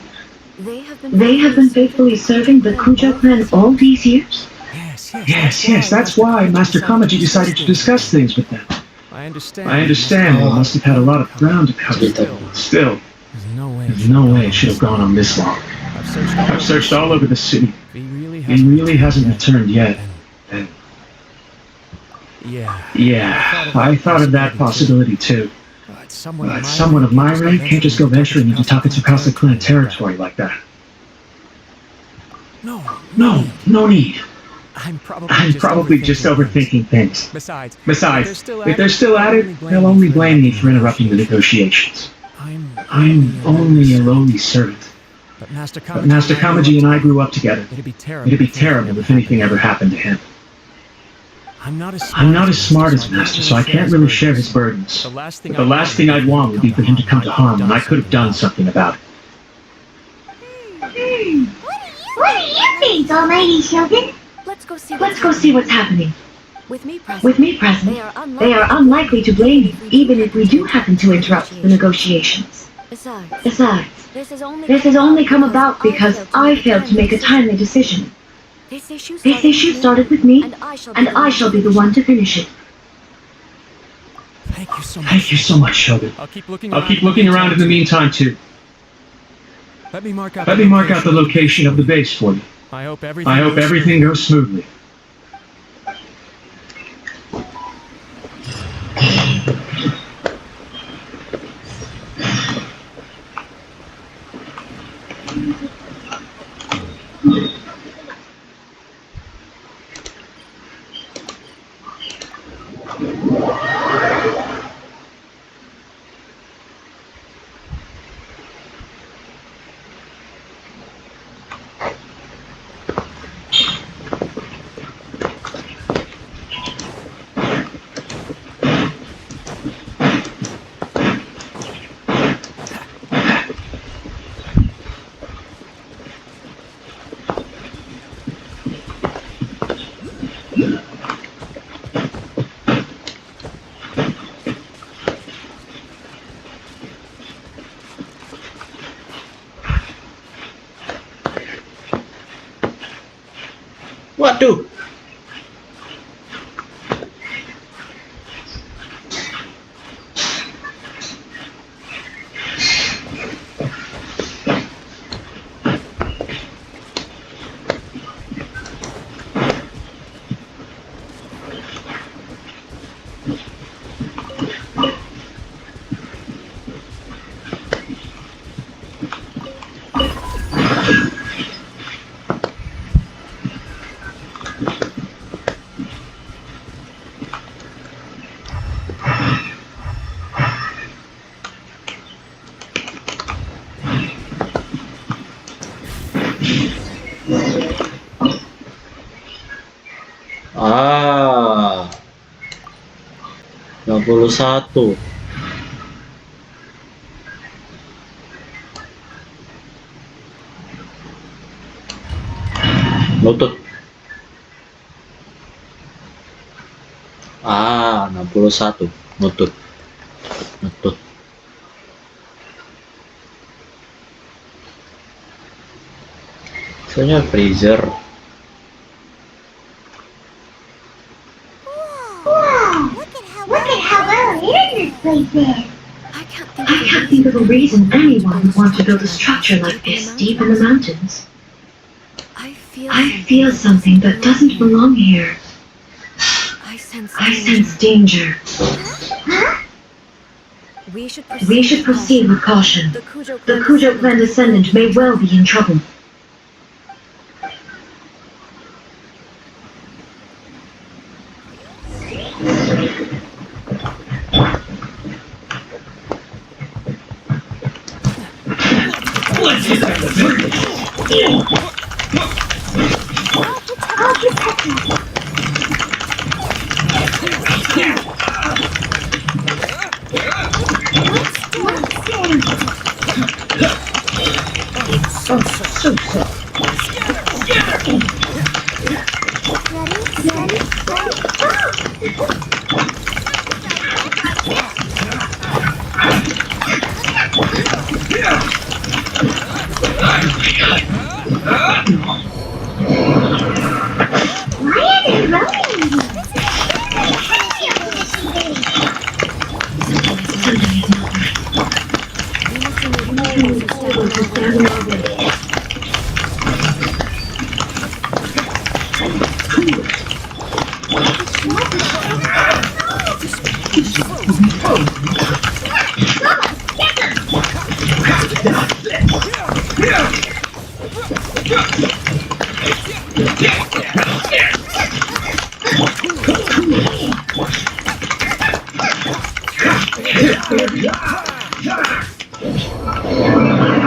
They have been faithfully serving the Kujo clan all these years? Yes, that's why Master Kamaji decided to discuss things with them. I understand they must have had a lot of ground to cover. Still, there's no way it should have gone on this long. I've searched all over the city. He really hasn't returned yet. And yeah, I thought of that possibility too. But someone of my rank can't just go venturing into Takatsukasa clan territory like that. No need. I'm probably just overthinking things. Besides, if they're still at it, they'll only blame me for interrupting the negotiations. I'm only a lowly servant. But Master Kamaji and I grew up together. It'd be terrible if anything ever happened to him. I'm not as smart as Master, so I can't really share his burdens. But the last thing I'd want would be for him to come to harm, and I could have done something about it. What do you think, Almighty Shogun? Let's go see what's happening. With me present, they are unlikely to blame you, even if we do happen to interrupt the negotiations. Besides, this has only come about because I failed to make a timely decision. This issue started with me, and I shall be the one to finish it. Thank you so much, Shogun. I'll keep looking around in the meantime, too. Let me mark out the location of the base for you. I hope everything goes smoothly. Waduh. Ah, 61. Lutut. Ah, 61. Lutut. Lutut. Soalnya freezer. Wow! Look at how well lit this place is. I can't I can't think of a reason anyone would want to build a structure like this deep in the mountains. I I feel something that doesn't belong here. I I sense danger. Huh? We should proceed with caution. The Kujo The Kujo clan descendant may well be in trouble. I'll protect you. Why are they running?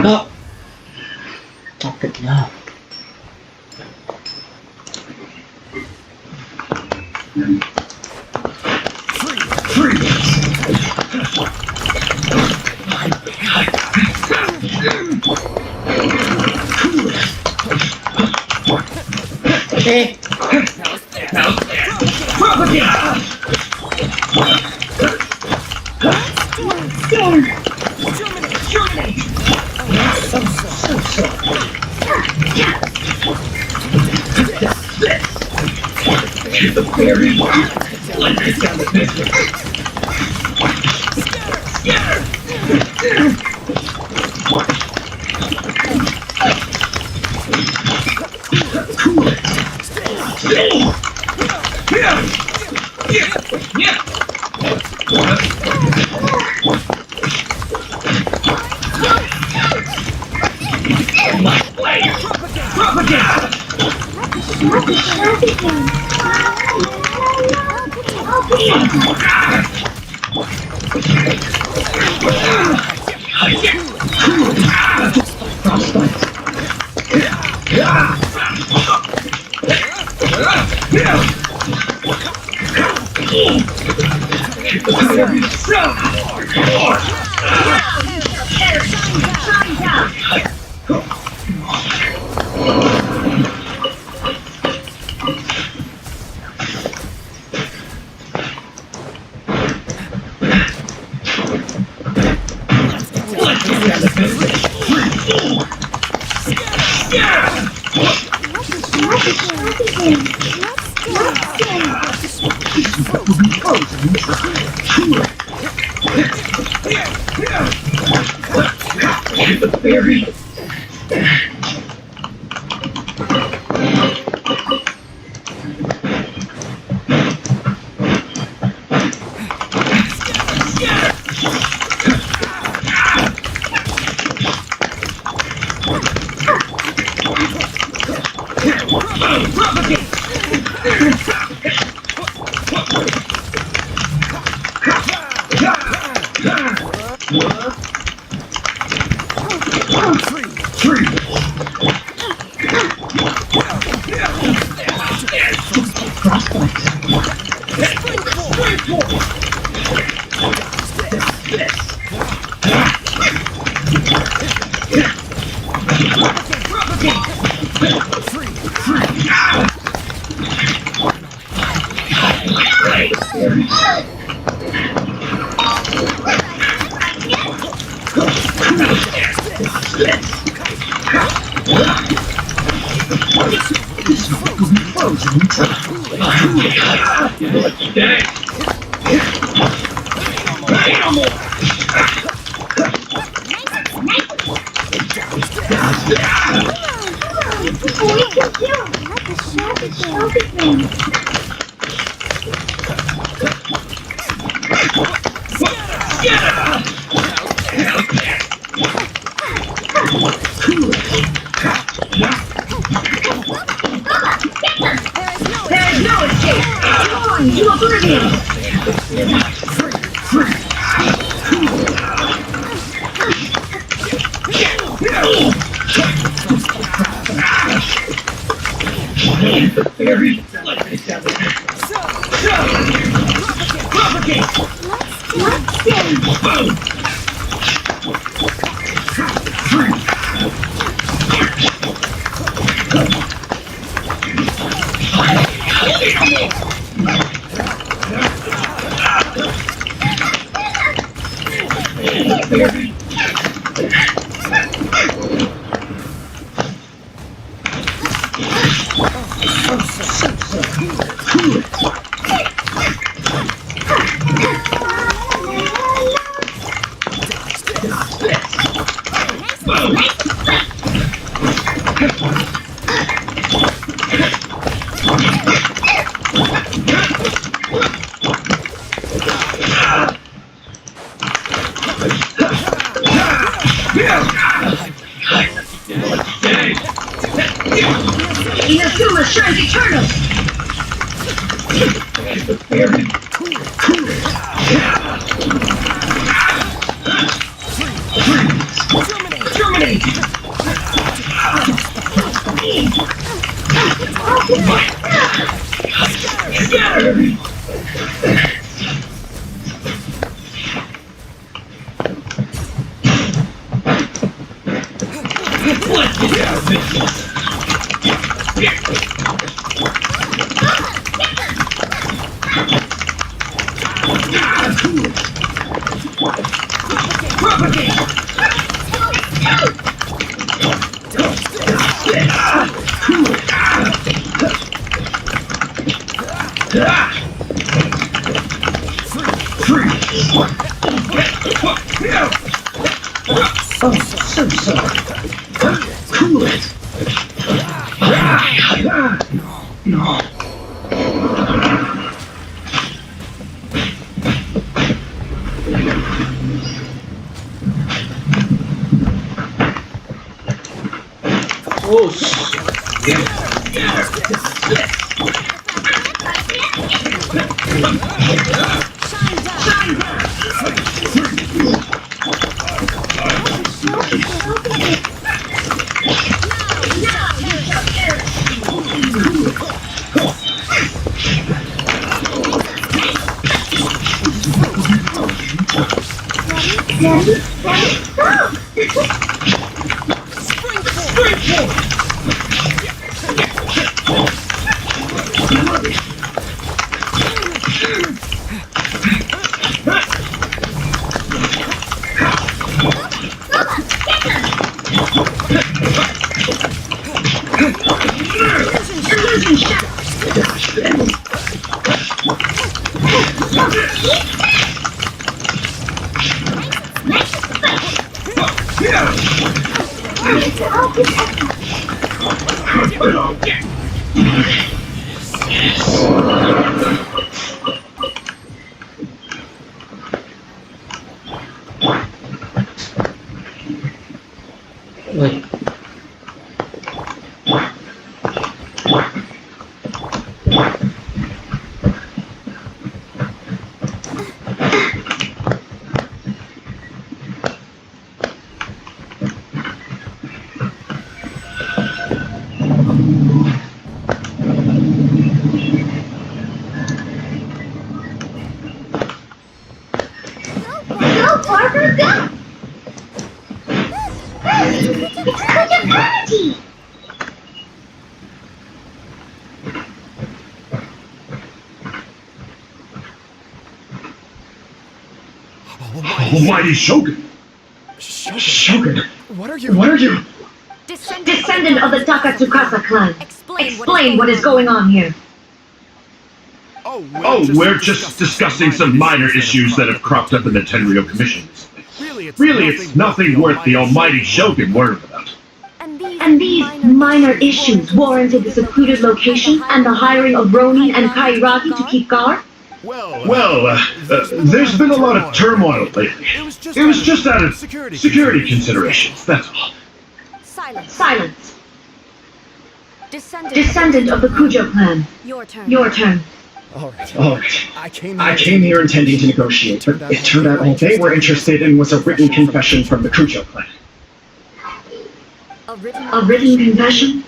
Ah, sakitnya. What is The fairy. Wait. Go, Parker, go! It's Kuta. Almighty Shogun! Shogun! What are you? What are you? Descendant of the Takatsukasa clan. Explain what is going on here. Oh, we're just discussing some minor issues that have cropped up in the Tenryou commissions. Really, it's nothing worth the almighty Shogun worrying about. And these minor issues warranted the secluded location and the hiring of Ronin and Kairagi to keep guard? Well, there's been a lot of turmoil lately. It was just out of security considerations, that's all. Silence. Descendant of the Kujo clan. Your turn. Alright. I came here intending to negotiate, but it turned out all they were interested in was a written confession from the Kujo clan. A written confession?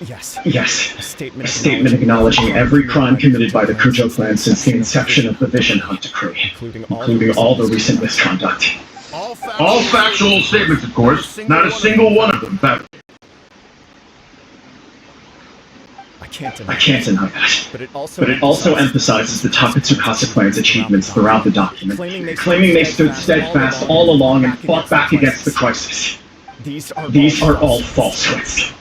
Yes. Yes. A statement acknowledging every crime committed by the Kujo clan since the inception of the Vision Hunt Decree, including all the recent misconduct. All factual statements, of course. Not a single one of them fabricated. I can't deny that. But it also emphasizes the Takatsukasa clan's achievements throughout the document, claiming they stood steadfast all along and fought back against the crisis. These are all falsehoods.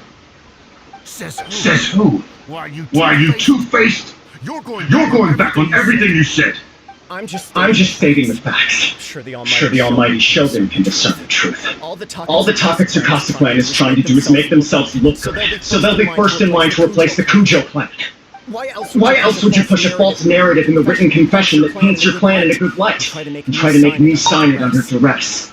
Says who? Why are you two-faced? You're going back on everything you said. I'm just stating the facts. I'm sure the almighty Shogun can discern the truth. All the Takatsukasa clan is trying to do is make themselves look good, so they'll be first in line to replace the Kujo clan. Why else would you push a false narrative in the written confession that paints your clan in a good light, and try to make me sign it under duress?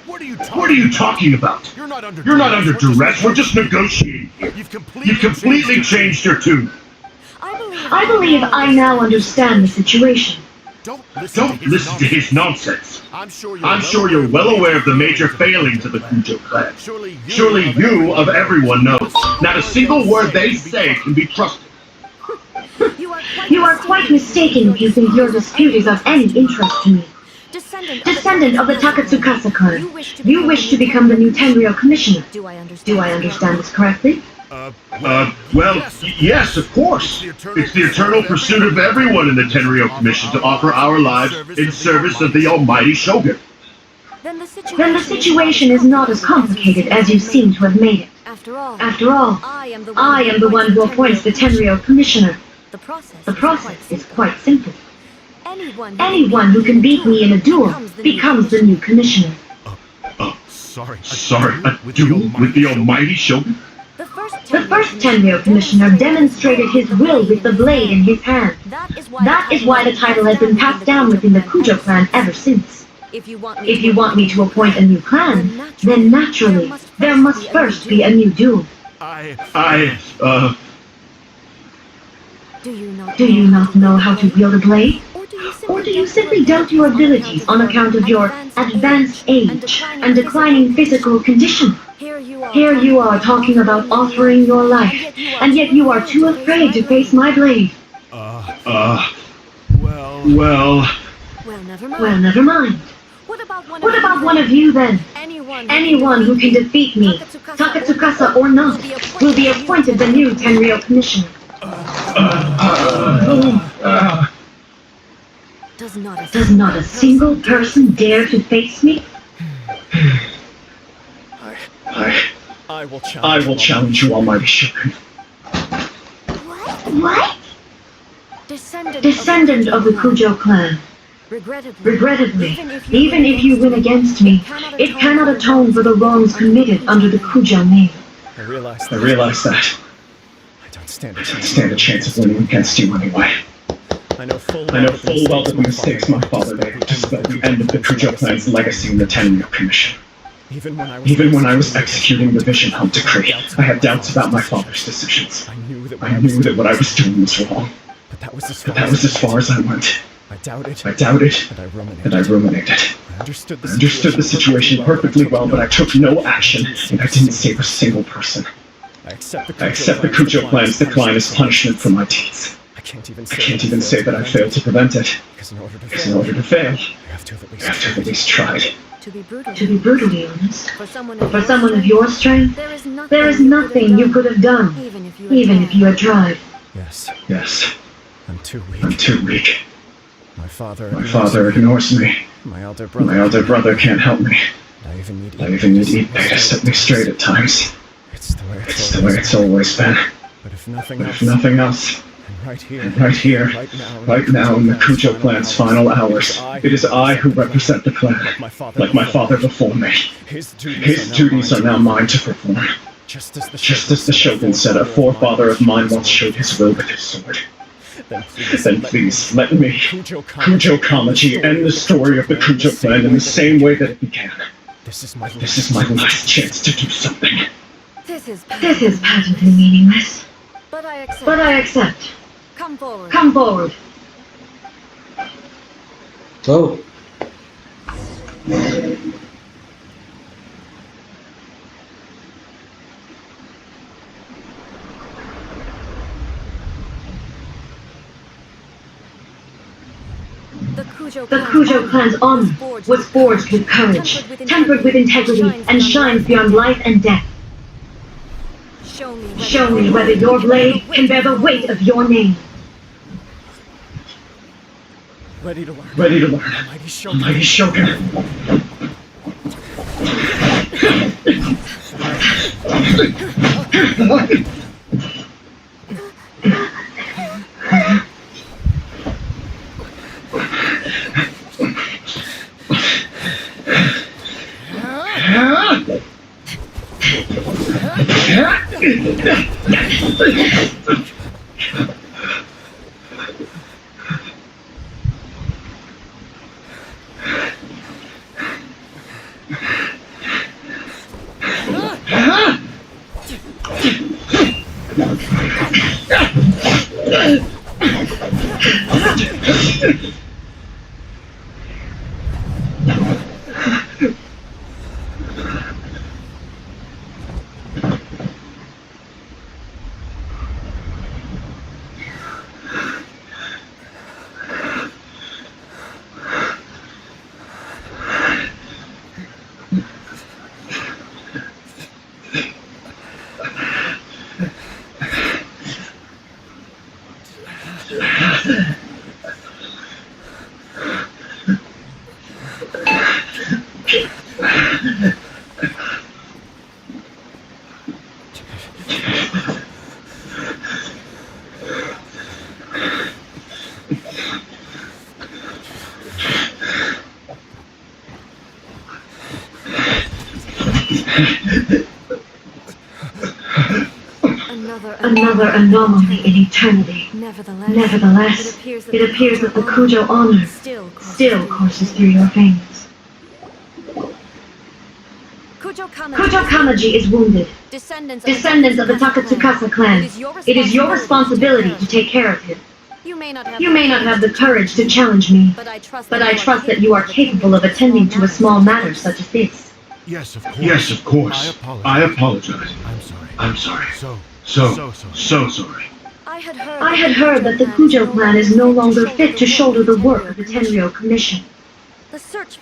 What are you talking about? You're not under duress, we're just negotiating here. You've completely changed your tune. I believe I now understand the situation. Don't listen to his nonsense. I'm sure you're well aware of the major failings of the Kujo clan. Surely you, of everyone, knows. Not a single word they say can be trusted. You are quite mistaken if you think your dispute is of any interest to me. Descendant of the Takatsukasa clan, you wish to become the new Tenryou commissioner. Do I understand this correctly? Well, yes, of course. It's the eternal pursuit of everyone in the Tenryou Commission to offer our lives in service of the almighty Shogun. Then the situation is not as complicated as you seem to have made it. After all, I am the one who appoints the Tenryou commissioner. The process is quite simple. Anyone who can beat me in a duel becomes the new commissioner. Sorry, a duel with the almighty Shogun? The first Tenryou commissioner demonstrated his will with the blade in his hand. That is why the title has been passed down within the Kujo clan ever since. If you want me to appoint a new clan, then naturally, there must first be a new duel. Do you not know how to wield a blade? Or do you simply doubt your abilities on account of your advanced age and declining physical condition? Here you are talking about offering your life, and yet you are too afraid to face my blade. Well, never mind. What about one of you then? Anyone who can defeat me, Takatsukasa or not, will be appointed the new Tenryou commissioner. Does not a single person dare to face me? I will challenge you, almighty Shogun. What? descendant of the Kujo clan. Regrettably, even if you win against me, it cannot atone for the wrongs committed under the Kujo name. I realize that. I don't stand I don't stand a chance of winning against you anyway. I know full well that the mistakes my father made to spell the end of the Kujo clan's legacy in the Tenryo Commission. Even when I was executing the Vision Hunt decree, I had doubts about my father's decisions. I knew that what I was doing was wrong. But that was as far as I went. I doubted, and I ruminated. I understood the situation perfectly well, but I took no action, and I didn't save a single person. I accept the Kujo clan's decline as punishment for my deeds. I can't even say that I failed to prevent it. Because in order to fail, you have to you have to have at least tried. To be brutally honest, for someone of your strength, there is nothing you could have done, even if you had tried. Yes. I'm too weak. My father ignores me. My elder brother can't help me. I even need Ippei to set me straight at times. It's the way it's always been. But if nothing else, and right here, right now in the Kujo clan's final hours, it is I who represent the clan, like my father before me. His duties are now mine to perform. Just as the Shogun said a forefather of mine once showed his will with his sword. Then please, let me, Kujo Kamaji, end the story of the Kujo clan in the same way that it began. This is my last chance to do something. This is patently meaningless. But I accept. Come forward. Oh. The Kujo clan's honor was forged with courage, tempered with integrity, and shines beyond life and death. Show me whether your blade can bear the weight of your name. Ready to learn. Mighty Shogun. Another anomaly in eternity. Nevertheless, it appears that the Kujo honor still courses through your veins. Kujo Kamaji is wounded. Descendants of the Takatsukasa clan, it is your responsibility to take care of him. You may not have the courage to challenge me, but I trust that you are capable of attending to a small matter such as this. Yes, of course. Yes, of course. I apologize. I'm sorry. So sorry. I had heard that the Kujo clan is no longer fit to shoulder the work of the Tenryo Commission. The search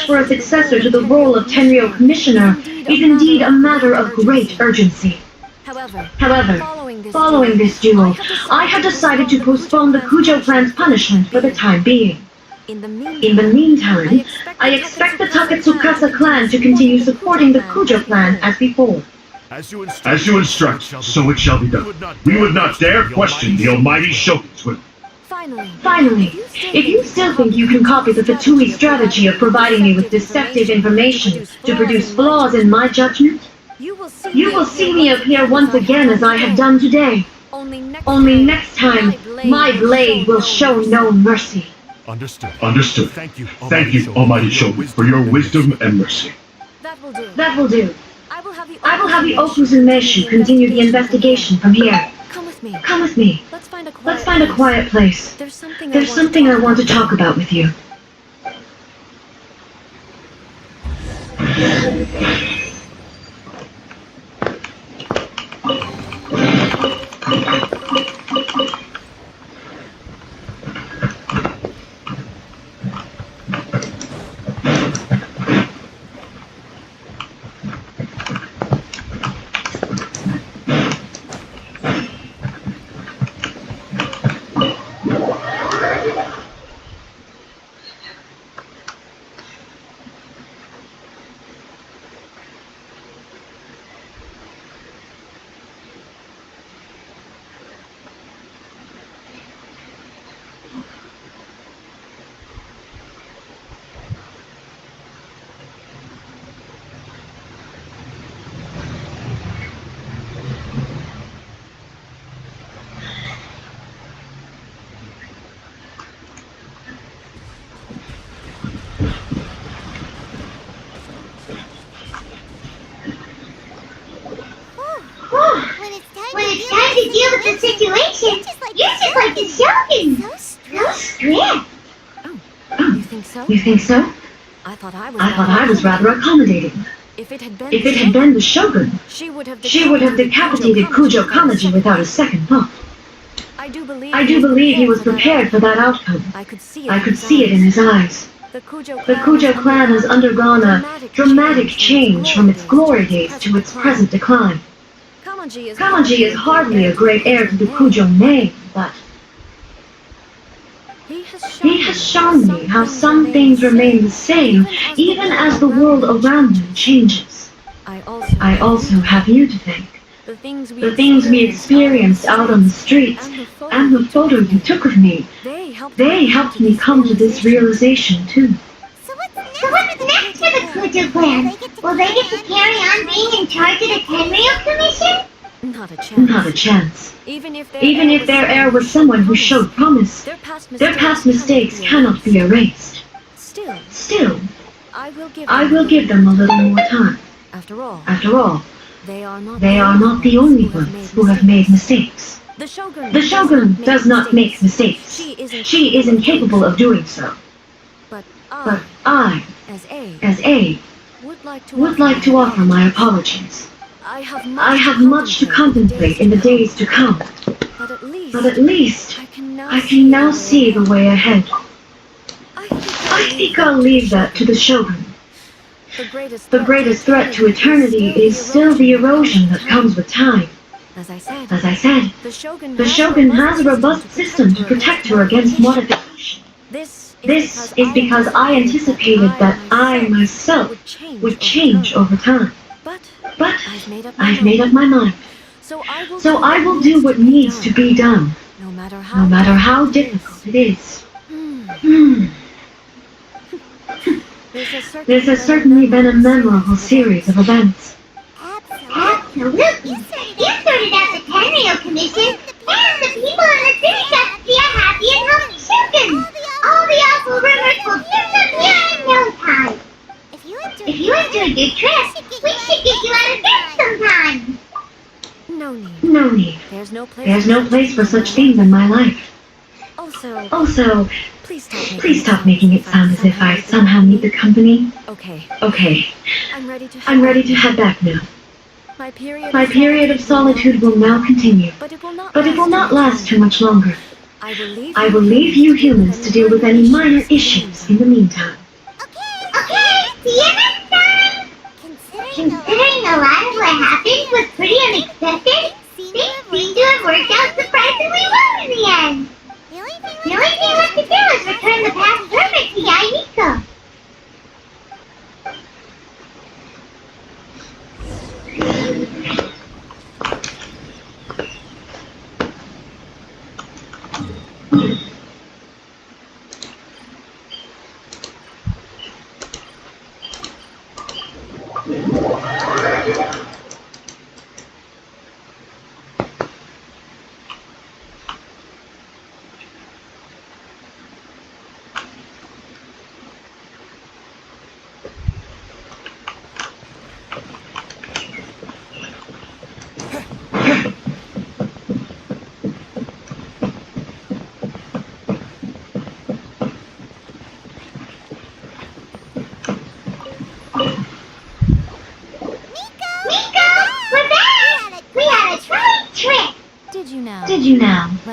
for a successor to the role of Tenryo Commissioner is indeed a matter of great urgency. However, following this duel, I have decided to postpone the Kujo clan's punishment for the time being. In the meantime, I expect the Takatsukasa clan to continue supporting the Kujo clan as before. As you instruct, so it shall be done. We would not dare question the almighty Shogun's will. Finally, if you still think you can copy the Fatui strategy of providing me with deceptive information to produce flaws in my judgment, you will see me appear once again as I have done today. Only next time, my blade will show no mercy. Understood. Understood. Thank you, Thank you, Almighty Shogun, for your wisdom and mercy. That will do. I will have the Okuzumeshu continue the investigation from here. Come with me. Let's find a quiet place. There's something I want to talk about with you. When it's time to deal with the situation, you're just like the Shogun. So strict. You think so? I thought I was rather accommodating. If it had been the Shogun, she would have decapitated Kujo Kamaji without a second thought. I do believe he was prepared for that outcome. I could see it in his eyes. The Kujo clan has undergone a dramatic change from its glory days to its present decline. Kamaji is hardly a great heir to the Kujo name, but he has shown me how some things remain the same even as the world around them changes. I also have you to thank. The things we experienced out on the streets and the photo you took of me, they helped me come to this realization too. So what's next for the Kujo clan? Will they get to carry on being in charge of the Tenryou Commission? Not a chance. Even if their heir was someone who showed promise, their past mistakes cannot be erased. Still, I will give them a little more time. After all, they are not the only ones who have made mistakes. The Shogun does not make mistakes. She is incapable of doing so. But I, as A, would like to offer my apologies. I have much to contemplate in the days to come, but at least I can now see the way ahead. I think I'll leave that to the Shogun. The greatest threat to eternity is still the erosion that comes with time. As I said, the Shogun has a robust system to protect her against modification. This is because I anticipated that I myself would change over time. But I've made up my mind. So I will do what needs to be done, no matter how difficult it is. This has certainly been a memorable series of events. Absolutely. You sorted out the Tenryou Commission, and the people in the city got to see a happy and healthy Shogun. All the awful rumors will disappear in no time. If you enjoyed your trip, we should get you out of bed sometime. No need. There's no place for such things in my life. Also, please stop making it sound as if I somehow need the company. Okay. I'm ready to head back now. My period of solitude will now continue, but it will not last too much longer. I will leave you humans to deal with any minor issues in the meantime. Okay, see you next time! Considering a lot of what happened was pretty unexpected, things seem to have worked out surprisingly well in the end. The only thing left to do is return the past hermit to Yainiko.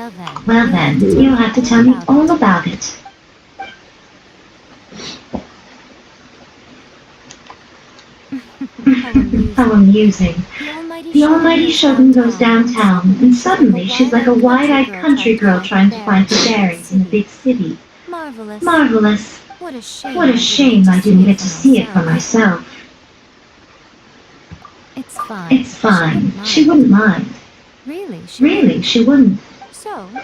Well then, you'll have to tell me all about it. How amusing. The almighty Shogun goes downtown, and suddenly she's like a wide-eyed country girl trying to find her bearings in a big city. Marvelous. What a shame I didn't get to see it for myself. It's fine. She wouldn't mind. Really, she wouldn't.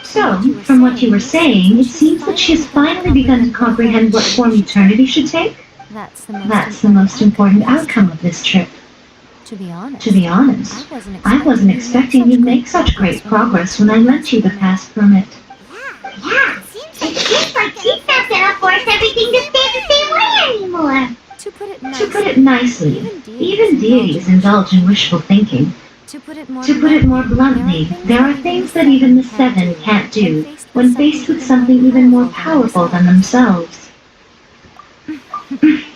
So, from what you were saying, it seems that she has finally begun to comprehend what form eternity should take? That's the most important outcome of this trip. To be honest, I wasn't expecting you'd make such great progress when I lent you the pass permit. Yeah, it seems like she's not gonna force everything to stay the same way anymore. To put it nicely, even deities indulge in wishful thinking. To put it more bluntly, there are things that even the Seven can't do when faced with something even more powerful than themselves.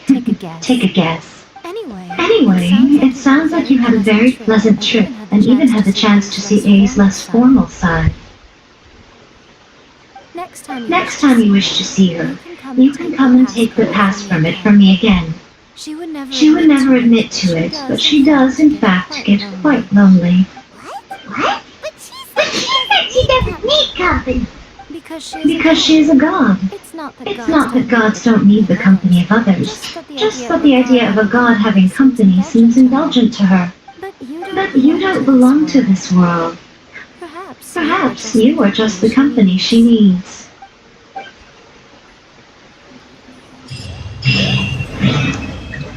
Take a guess. Anyway, it sounds like you had a very pleasant trip and even had the chance to see A's less formal side. Next time you wish to see her, you can come and take the pass permit from me again. She would never admit to it, but she does, in fact, get quite lonely. What? But she said she doesn't need company. Because she is a god. It's not that gods don't need the company of others, just that the idea of a god having company seems indulgent to her. But you don't belong to this world. Perhaps you are just the company she needs.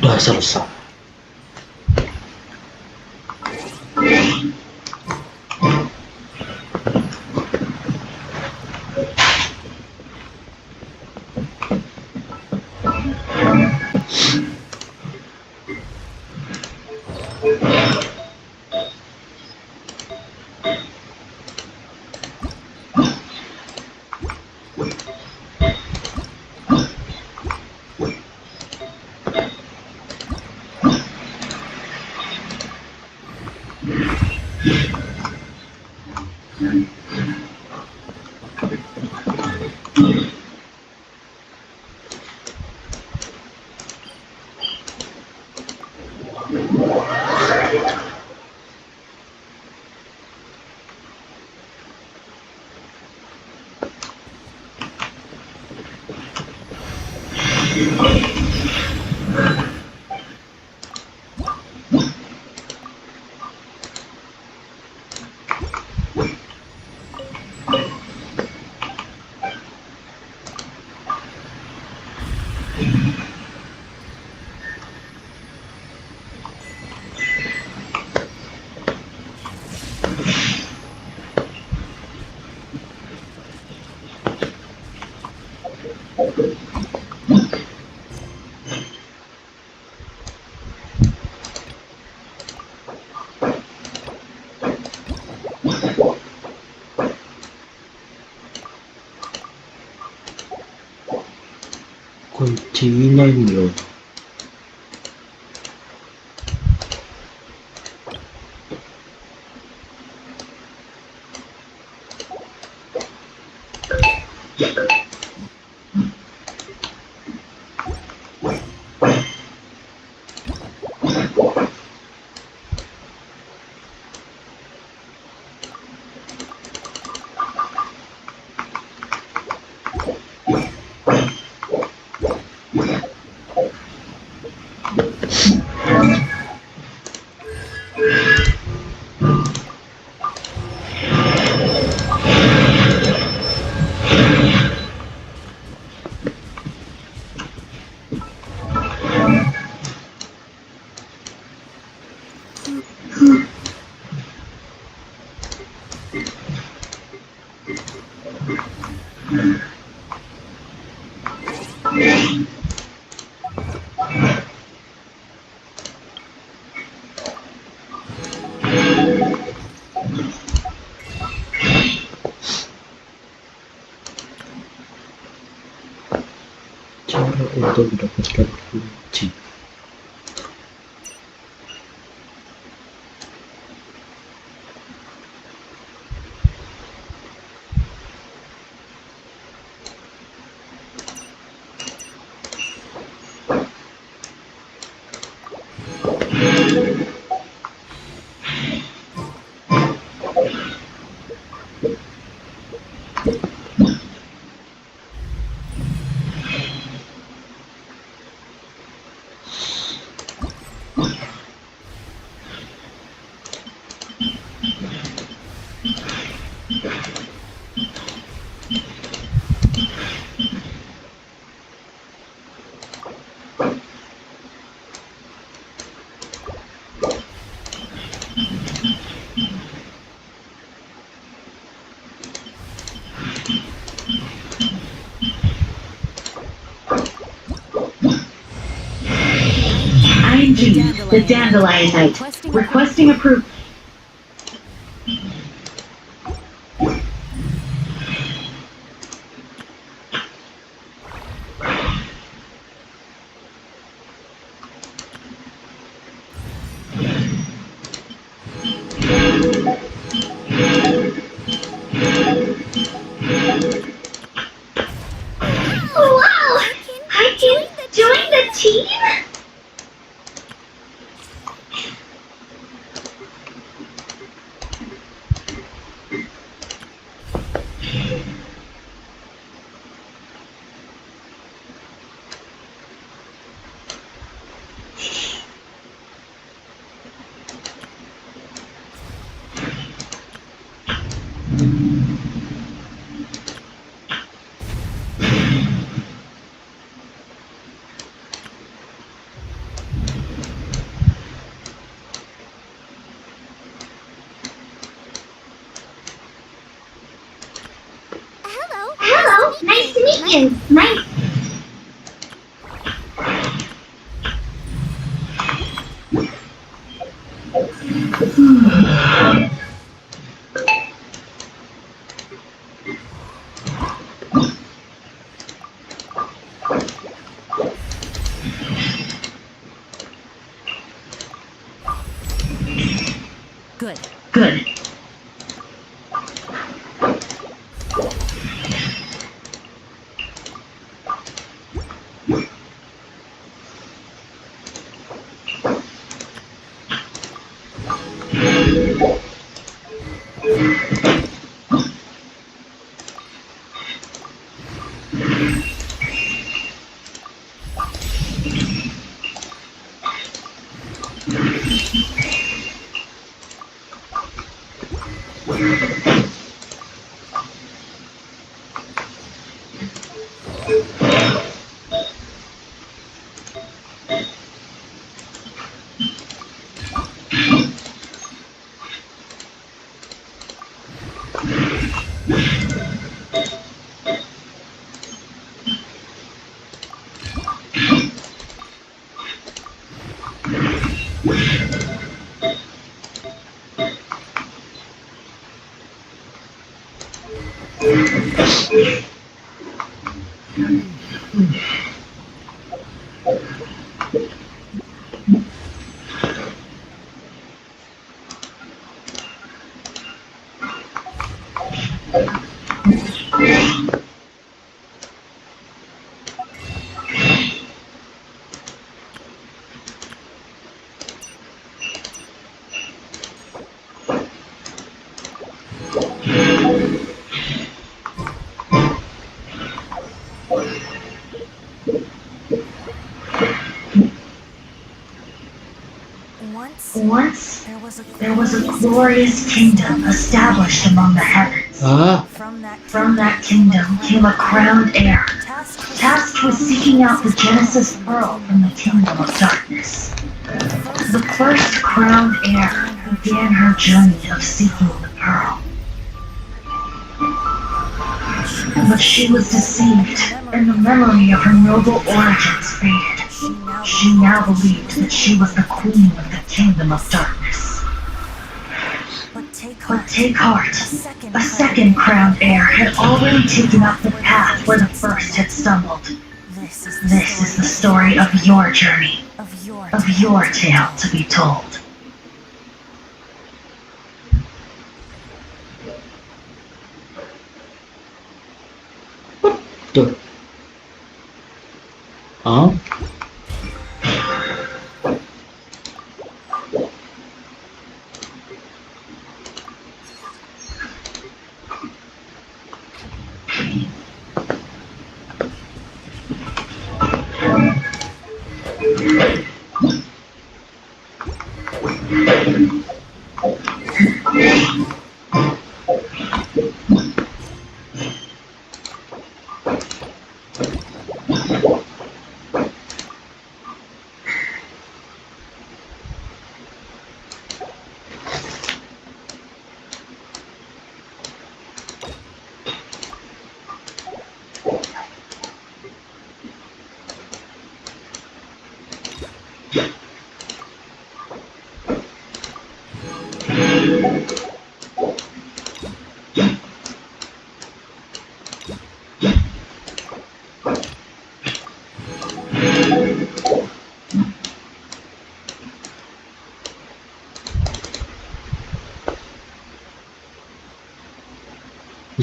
Udah selesai. Kuncinya ini loh. Cara untuk mendapatkan kunci. Eugene, the Dandelion Knight, requesting approval. Wow! I can join the team? Hello, nice to meet you. Good. Good. Once, there was a glorious kingdom established among the heavens. From that kingdom came a crowned heir, tasked with seeking out the Genesis Pearl from the kingdom of darkness. The first crowned heir began her journey of seeking the pearl. But she was deceived, and the memory of her noble origins faded. She now believed that she was the queen of the kingdom of darkness. But take heart, a second crowned heir had already taken up the path where the first had stumbled. This is the story of your journey, of your tale to be told. Tuh. Hah?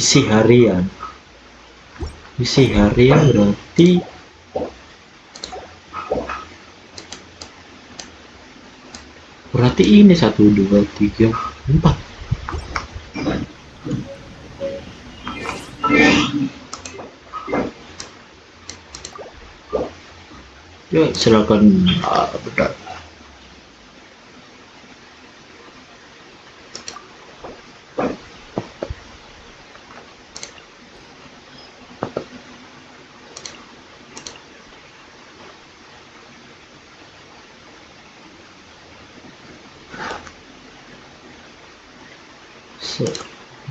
isi harian. Isi harian berarti ini 1 2 3 4. Ya silakan. Bentar.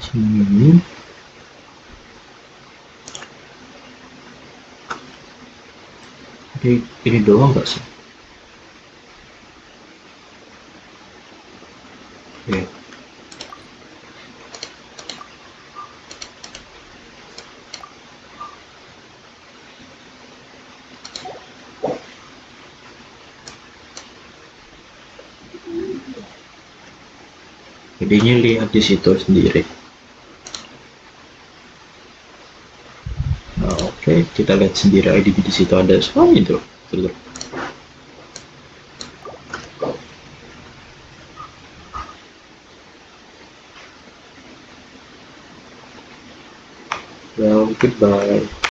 Sini. Ini doang nggak sih? Oke. Jadinya lihat di situ sendiri. Nah, oke, kita lihat sendiri ID di situ ada semua itu. Terus. Well, goodbye.